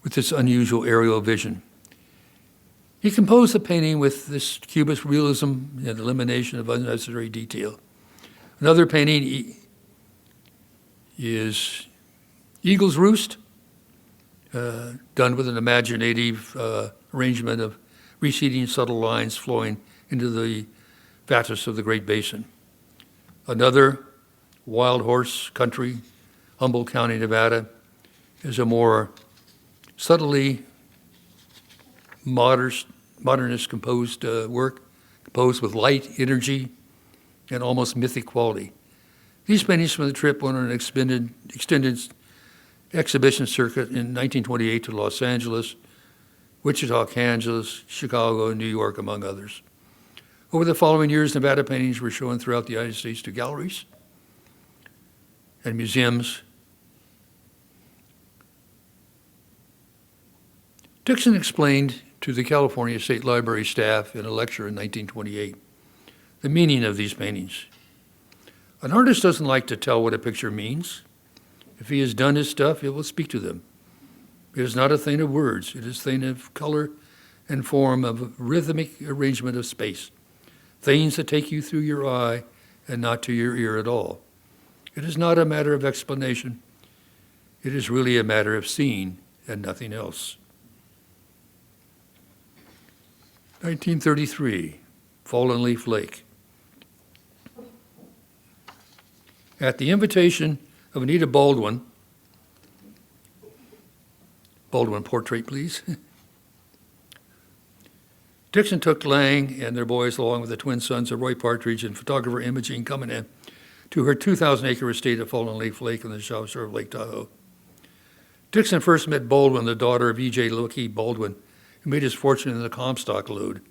With this unusual aerial vision, he composed the painting with this Cubist realism and elimination of unnecessary detail. Another painting is Eagle's Roost, done with an imaginative arrangement of receding subtle lines flowing into the vatus of the Great Basin. Another, Wild Horse Country, Humboldt County, Nevada, is a more subtly modernist composed work, composed with light, energy, and almost mythic quality. These paintings from the trip went on an extended exhibition circuit in 1928 to Los Angeles, Wichita, Kansas, Chicago, and New York, among others. Over the following years, Nevada paintings were shown throughout the United States to galleries and museums. Dixon explained to the California State Library staff in a lecture in 1928 the meaning of these paintings. An artist doesn't like to tell what a picture means. If he has done his stuff, it will speak to them. It is not a thing of words. It is a thing of color and form, of rhythmic arrangement of space, things that take you through your eye and not to your ear at all. It is not a matter of explanation. It is really a matter of seeing and nothing else. 1933, Fallen Leaf Lake. At the invitation of Anita Baldwin portrait, please. Dixon took Lang and their boys, along with the twin sons of Roy Partridge and photographer Imogene Cummingham, to her 2,000-acre estate at Fallen Leaf Lake on the south shore of Lake Tahoe. Dixon first met Baldwin, the daughter of E.J. Loki Baldwin, who made his fortune in the Comstock lode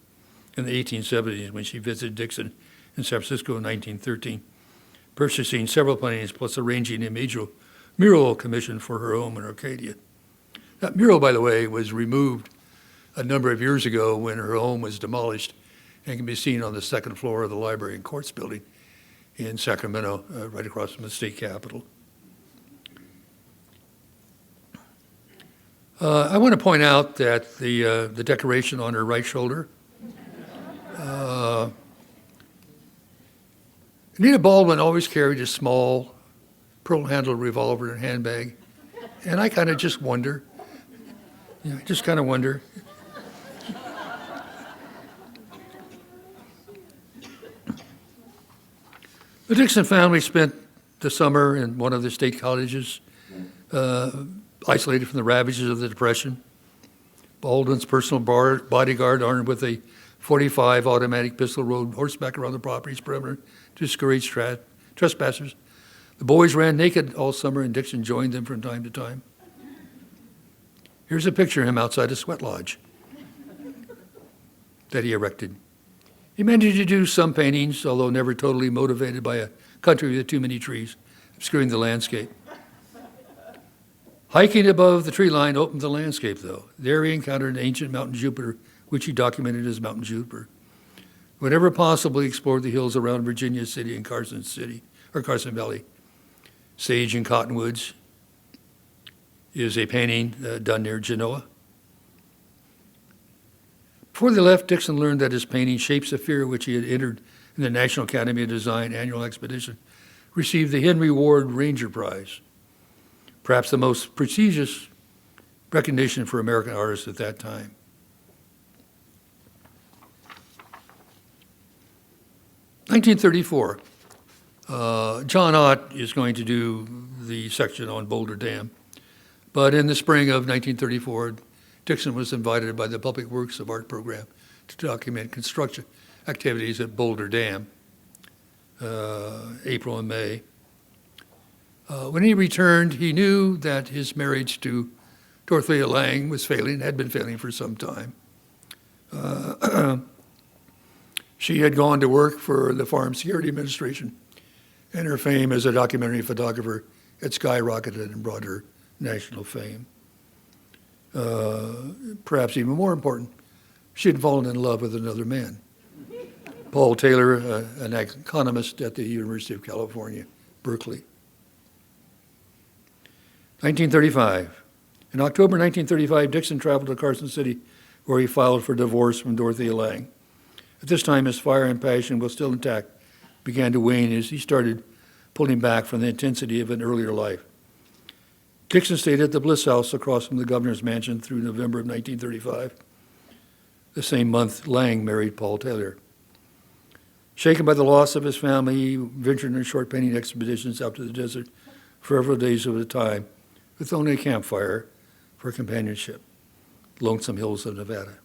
in the 1870s when she visited Dixon in San Francisco in 1913, purchasing several paintings plus arranging a mural commission for her home in Arcadia. That mural, by the way, was removed a number of years ago when her home was demolished and can be seen on the second floor of the Library and Courts building in Sacramento, right across from the state capitol. I want to point out that the decoration on her right shoulder, Anita Baldwin always carried a small pearl-handled revolver in her handbag, and I kind of just wonder, just kind of wonder. The Dixon family spent the summer in one of the state colleges, isolated from the ravages of the Depression. Baldwin's personal bodyguard, armed with a .45 automatic pistol, rode horseback around the property's perimeter to discourage trespassers. The boys ran naked all summer, and Dixon joined them from time to time. Here's a picture of him outside a sweat lodge that he erected. He managed to do some paintings, although never totally motivated by a country with too many trees, obscuring the landscape. Hiking above the tree line opened the landscape, though. There he encountered an ancient mountain Jupiter, which he documented as Mountain Jupiter. Whenever possible, he explored the hills around Virginia City and Carson Valley. Sage and Cottonwoods is a painting done near Genoa. Before they left, Dixon learned that his painting, Shapes of Fear, which he had entered in the National Academy of Design annual expedition, received the Henry Ward Ranger Prize, perhaps the most prestigious recognition for American artists at that time. (1934). John Ott is going to do the section on Boulder Dam, but in the spring of 1934, Dixon was invited by the Public Works of Art program to document construction activities at Boulder Dam, April and May. When he returned, he knew that his marriage to Dorothea Lange was failing, had been failing for some time. She had gone to work for the Farm Security Administration, and her fame as a documentary photographer had skyrocketed and brought her national fame. Perhaps even more important, she had fallen in love with another man, Paul Taylor, an economist at the University of California, Berkeley. 1935. In October 1935, Dixon traveled to Carson City, where he filed for divorce from Dorothea Lange. At this time, his fire and passion, while still intact, began to wane as he started pulling back from the intensity of an earlier life. Dixon stayed at the Bliss House across from the governor's mansion through November of 1935. The same month, Lange married Paul Taylor. Shaken by the loss of his family, he ventured on short painting expeditions out to the desert for several days at a time, with only a campfire for companionship, Lonesome Hills of Nevada.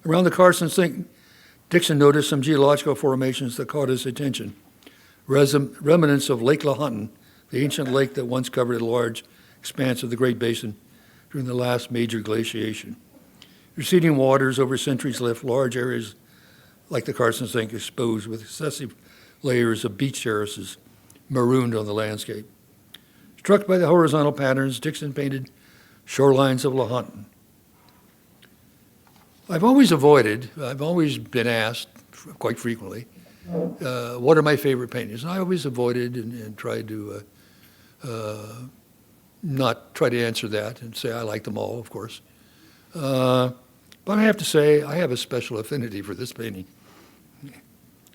Around the Carson Sink, Dixon noticed some geological formations that caught his attention. Remnants of Lake Lahontan, the ancient lake that once covered a large expanse of the Great Basin during the last major glaciation. Receding waters over centuries left large areas like the Carson Sink exposed with excessive layers of beach terraces marooned on the landscape. Struck by the horizontal patterns, Dixon painted shorelines of Lahontan. I've always been asked quite frequently, what are my favorite paintings? And I always avoided and tried to not try to answer that and say I like them all, of course. But I have to say I have a special affinity for this painting.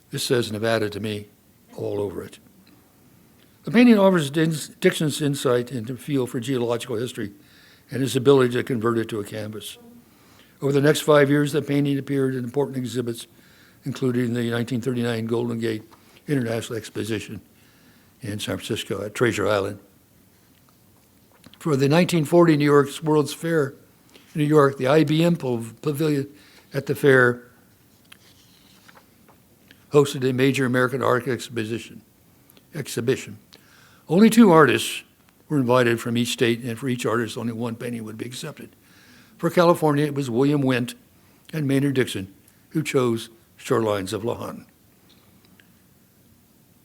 This says Nevada to me all over it. The painting offers Dixon's insight into feel for geological history and his ability to convert it to a canvas. Over the next 5 years, the painting appeared in important exhibits, including the 1939 Golden Gate International Exposition in San Francisco at Treasure Island. For the 1940 New York's World's Fair in New York, the IBM Pavilion at the fair hosted a major American art exhibition. Only 2 artists were invited from each state, and for each artist, only one painting would be accepted. For California, it was William Wendt and Maynard Dixon who chose Shorelines of Lahontan.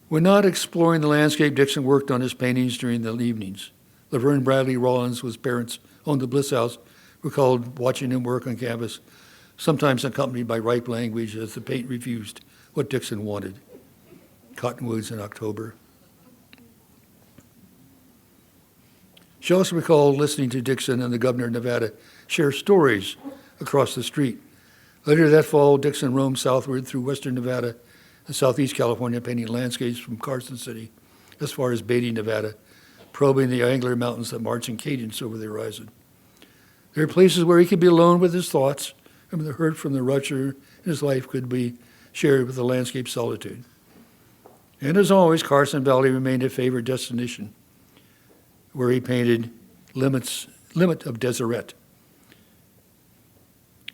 When not exploring the landscape, Dixon worked on his paintings during the evenings. Laverne Bradley Rollins, whose parents owned the Bliss House, recalled watching him work on canvas, sometimes accompanied by ripe language as the paint refused what Dixon wanted. Cottonwoods in October. She also recalled listening to Dixon and the governor of Nevada share stories across the street. Later that fall, Dixon roamed southward through western Nevada and southeast California, painting landscapes from Carson City as far as Beatty, Nevada, probing the angular mountains that march in cadence over the horizon. There are places where he could be alone with his thoughts, and the hurt from the rupture in his life could be shared with the landscape solitude. And as always, Carson Valley remained a favorite destination, where he painted Limit of Deseret.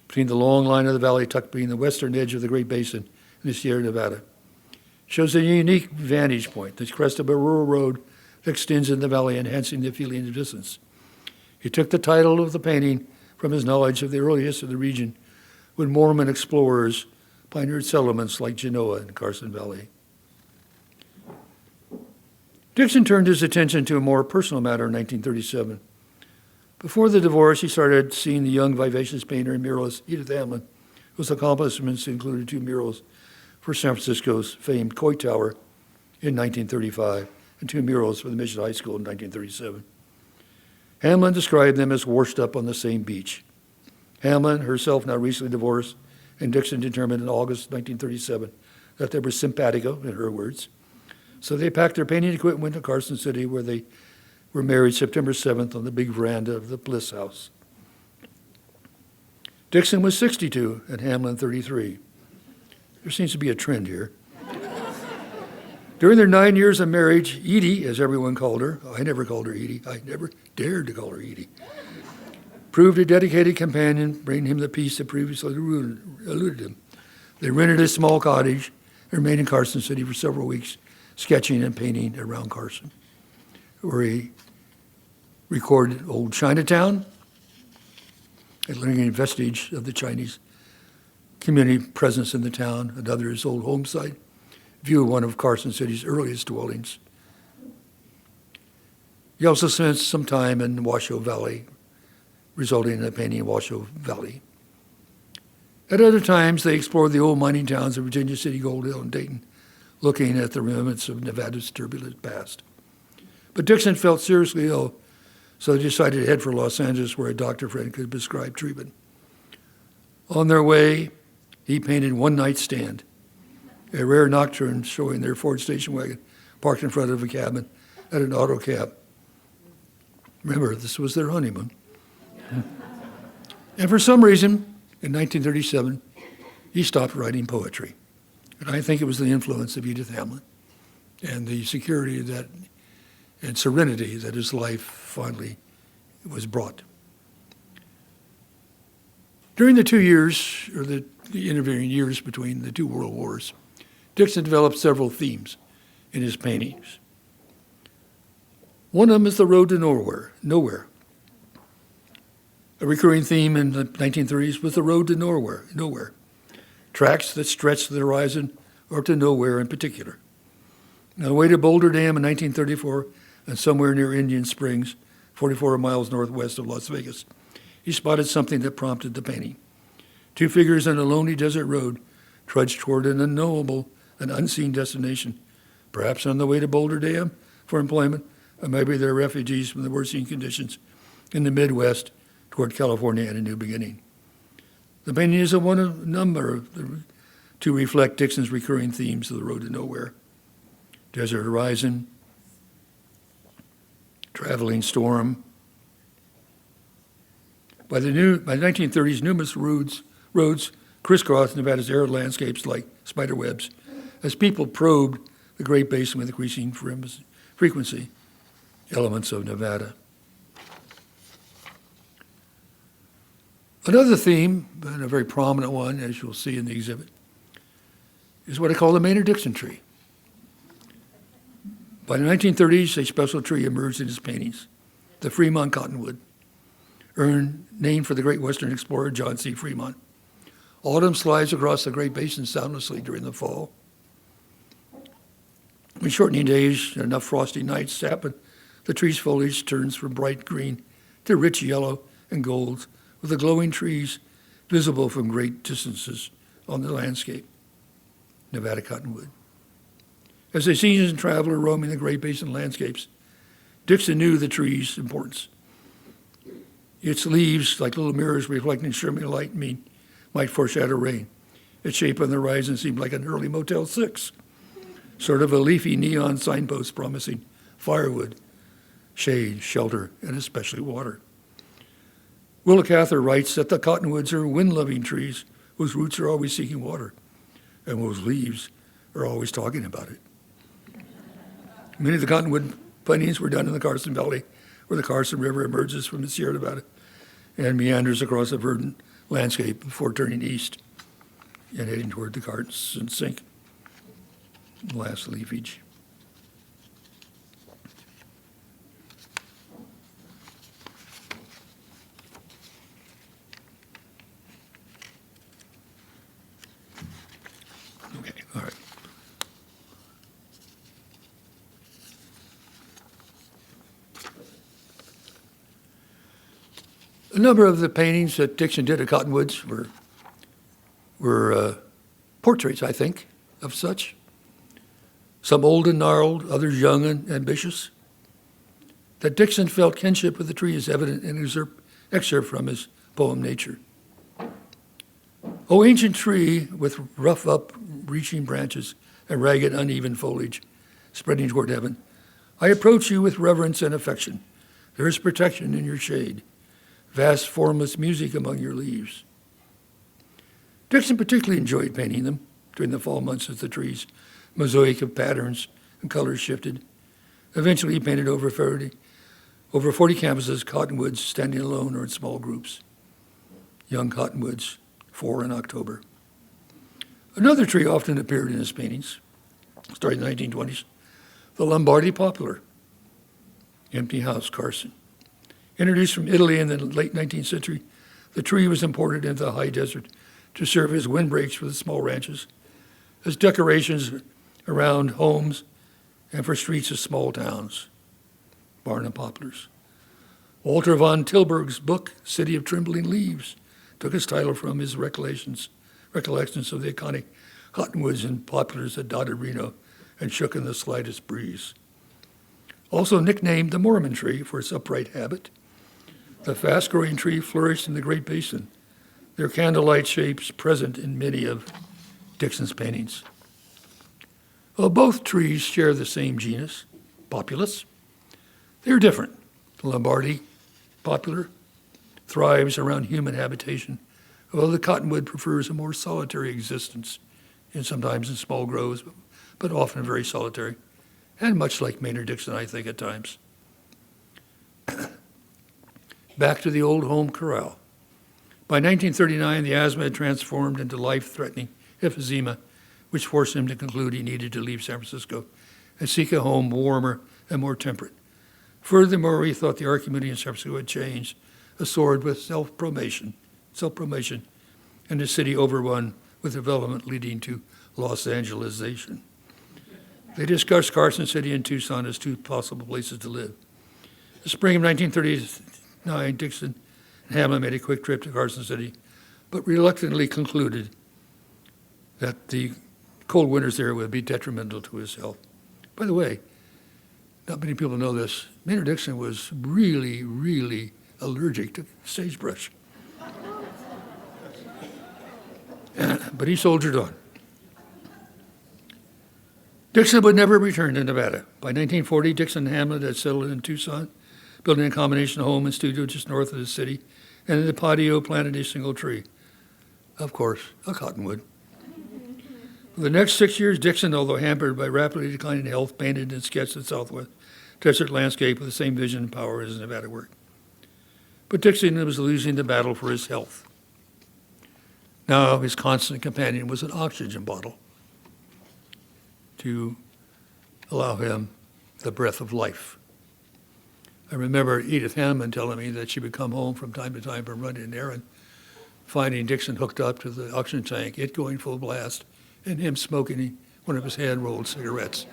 Between the long line of the valley tucked between the western edge of the Great Basin and the Sierra Nevada, shows a unique vantage point, the crest of a rural road that extends in the valley, enhancing the feeling of distance. He took the title of the painting from his knowledge of the early history of the region when Mormon explorers pioneered settlements like Genoa and Carson Valley. Dixon turned his attention to a more personal matter in 1937. Before the divorce, he started seeing the young, vivacious painter and muralist Edith Hamlin, whose accomplishments included 2 murals for San Francisco's famed Coit Tower in 1935 and 2 murals for the Mission High School in 1937. Hamlin described them as washed up on the same beach. Hamlin, herself now recently divorced, and Dixon determined in August 1937 that they were simpatico, in her words. So they packed their painting equipment and went to Carson City, where they were married September 7th on the big veranda of the Bliss House. Dixon was 62 and Hamlin 33. There seems to be a trend here. During their 9 years of marriage, Edie, as everyone called her, I never called her Edie, I never dared to call her Edie, proved a dedicated companion, bringing him the peace that previously eluded him. They rented a small cottage and remained in Carson City for several weeks, sketching and painting around Carson, where he recorded old Chinatown and learning a vestige of the Chinese community presence in the town, another his old home site, view of one of Carson City's earliest dwellings. He also spent some time in Washoe Valley, resulting in a painting of Washoe Valley. At other times, they explored the old mining towns of Virginia City, Gold Hill, and Dayton, looking at the remnants of Nevada's turbulent past. But Dixon felt seriously ill, so they decided to head for Los Angeles, where a doctor friend could prescribe treatment. On their way, he painted One Night Stand, a rare nocturne showing their Ford station wagon parked in front of a cabin at an auto cab. Remember, this was their honeymoon. And for some reason, in 1937, he stopped writing poetry. And I think it was the influence of Edith Hamlin and the security that and serenity that his life finally was brought. During the 2 years, or the intervening years between the 2 world wars, Dixon developed several themes in his paintings. One of them is the road to nowhere. A recurring theme in the 1930s was the road to nowhere. Tracks that stretched to the horizon or to nowhere in particular. On the way to Boulder Dam in 1934 and somewhere near Indian Springs, 44 miles northwest of Las Vegas, he spotted something that prompted the painting. 2 figures on a lonely desert road trudged toward an unknowable and unseen destination, perhaps on the way to Boulder Dam for employment, or maybe they're refugees from the worsening conditions in the Midwest toward California and a new beginning. The painting is one of a number to reflect Dixon's recurring themes of the road to nowhere. Desert horizon, traveling storm. By the 1930s, numerous roads crisscrossed Nevada's arid landscapes like spider webs as people probed the Great Basin with increasing frequency, elements of Nevada. Another theme, and a very prominent one, as you'll see in the exhibit, is what I call the Maynard Dixon tree. By the 1930s, a special tree emerged in his paintings, the Fremont cottonwood, named for the great Western explorer John C. Fremont. Autumn slides across the Great Basin soundlessly during the fall. When shortening days and enough frosty nights happen, the tree's foliage turns from bright green to rich yellow and gold, with the glowing trees visible from great distances on the landscape. Nevada cottonwood. As a seasoned traveler roaming the Great Basin landscapes, Dixon knew the tree's importance. Its leaves, like little mirrors reflecting shimmering light, might foreshadow rain. Its shape on the horizon seemed like an early Motel 6, sort of a leafy neon signpost promising firewood, shade, shelter, and especially water. Willa Cather writes that the cottonwoods are wind-loving trees whose roots are always seeking water, and whose leaves are always talking about it. Many of the cottonwood plantings were done in the Carson Valley, where the Carson River emerges from the Sierra Nevada and meanders across a verdant landscape before turning east and heading toward the Carson Sink. Last leafage. Okay, all right. A number of the paintings that Dixon did at Cottonwoods were portraits, I think, of such. Some old and gnarled, others young and ambitious. That Dixon felt kinship with the tree is evident in an excerpt from his poem, Nature. O ancient tree with rough up-reaching branches and ragged, uneven foliage spreading toward heaven, I approach you with reverence and affection. There is protection in your shade, vast formless music among your leaves. Dixon particularly enjoyed painting them during the fall months as the trees' mosaic of patterns and colors shifted. Eventually he painted over 40 canvases, cottonwoods standing alone or in small groups. Young cottonwoods, 4 in October. Another tree often appeared in his paintings, starting in the 1920s, the Lombardy poplar, empty house, Carson. Introduced from Italy in the late 19th century, the tree was imported into the high desert to serve as windbreaks for the small ranches, as decorations around homes and for streets of small towns. Barnum poplars. Walter von Tilburg's book, City of Trembling Leaves, took its title from his recollections of the iconic cottonwoods and poplars that dotted Reno and shook in the slightest breeze. Also nicknamed the Mormon tree for its upright habit, the fast-growing tree flourished in the Great Basin, their candlelight shapes present in many of Dixon's paintings. Well, both trees share the same genus, Populus. They're different. The Lombardy poplar thrives around human habitation, while the cottonwood prefers a more solitary existence, and sometimes in small groves, but often very solitary, and much like Maynard Dixon, I think, at times. Back to the old home corral. By 1939, the asthma had transformed into life-threatening emphysema, which forced him to conclude he needed to leave San Francisco and seek a home warmer and more temperate. Furthermore, he thought the art community in San Francisco had changed, a sword with self-promotion, and a city overrun with development leading to Los Angelesization. They discussed Carson City and Tucson as two possible places to live. The spring of 1939, Dixon and Hamlin made a quick trip to Carson City, but reluctantly concluded that the cold winters there would be detrimental to his health. By the way, not many people know this, Maynard Dixon was really, really allergic to sagebrush. But he soldiered on. Dixon would never return to Nevada. By 1940, Dixon and Hamlin had settled in Tucson, building a combination home and studio just north of the city, and in the patio planted a single tree. Of course, a cottonwood. For the next 6 years, Dixon, although hampered by rapidly declining health, painted and sketched the Southwest desert landscape with the same vision and power as Nevada work. But Dixon was losing the battle for his health. Now his constant companion was an oxygen bottle to allow him the breath of life. I remember Edith Hammond telling me that she would come home from time to time from running an errand, finding Dixon hooked up to the oxygen tank, it going full blast, and him smoking one of his hand-rolled cigarettes.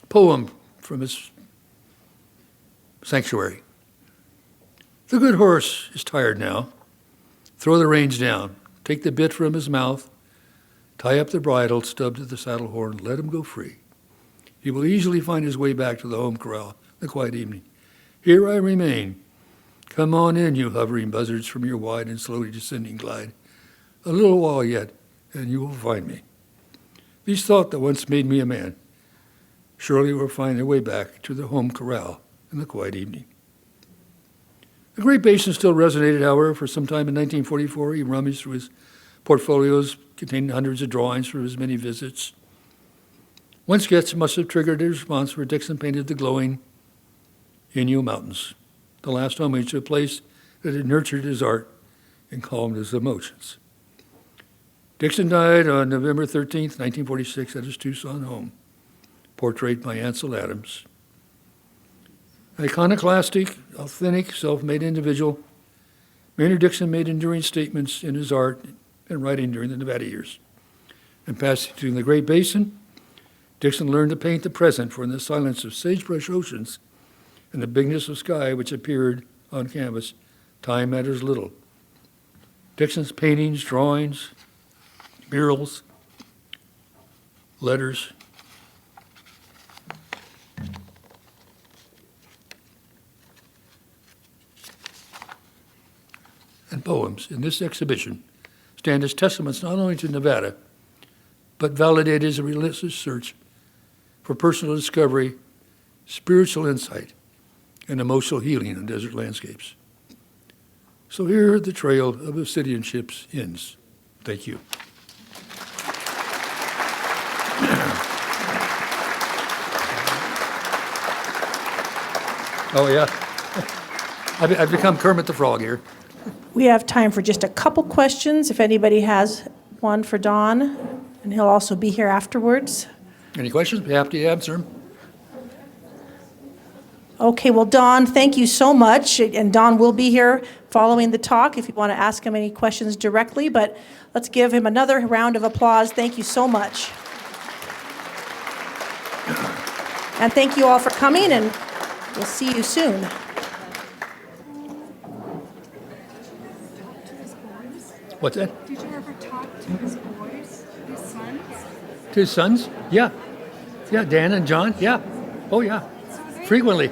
Poem from his sanctuary. The good horse is tired now. Throw the reins down. Take the bit from his mouth. Tie up the bridle, stub to the saddle horn, let him go free. He will easily find his way back to the home corral in the quiet evening. Here I remain. Come on in, you hovering buzzards, from your wide and slowly descending glide. A little while yet, and you will find me. These thoughts that once made me a man surely will find their way back to the home corral in the quiet evening. The Great Basin still resonated, however, for some time in 1944. He rummaged through his portfolios containing hundreds of drawings from his many visits. One sketch must have triggered a response where Dixon painted the glowing Inyo Mountains, the last homage to a place that had nurtured his art and calmed his emotions. Dixon died on November 13th, 1946, at his Tucson home, portrayed by Ansel Adams. Iconoclastic, authentic, self-made individual, Maynard Dixon made enduring statements in his art and writing during the Nevada years. And passing through the Great Basin, Dixon learned to paint the present, for in the silence of sagebrush oceans and the bigness of sky which appeared on canvas, time matters little. Dixon's paintings, drawings, murals, letters, and poems in this exhibition stand as testaments not only to Nevada, but validate his relentless search for personal discovery, spiritual insight, and emotional healing in desert landscapes. So here the trail of Obsidian ships ends. Thank you. Oh, yeah. I've become Kermit the Frog here. We have time for just a couple questions, if anybody has one for Don, and he'll also be here afterwards. Any questions? Be happy to answer them. Okay, well, Don, thank you so much, and Don will be here following the talk if you want to ask him any questions directly, but let's give him another round of applause. Thank you so much. And thank you all for coming, and we'll see you soon. What's that? Did you ever talk to his boys, his sons? To his sons? Yeah. Yeah, Dan and John? Yeah. Oh, yeah. So they Frequently.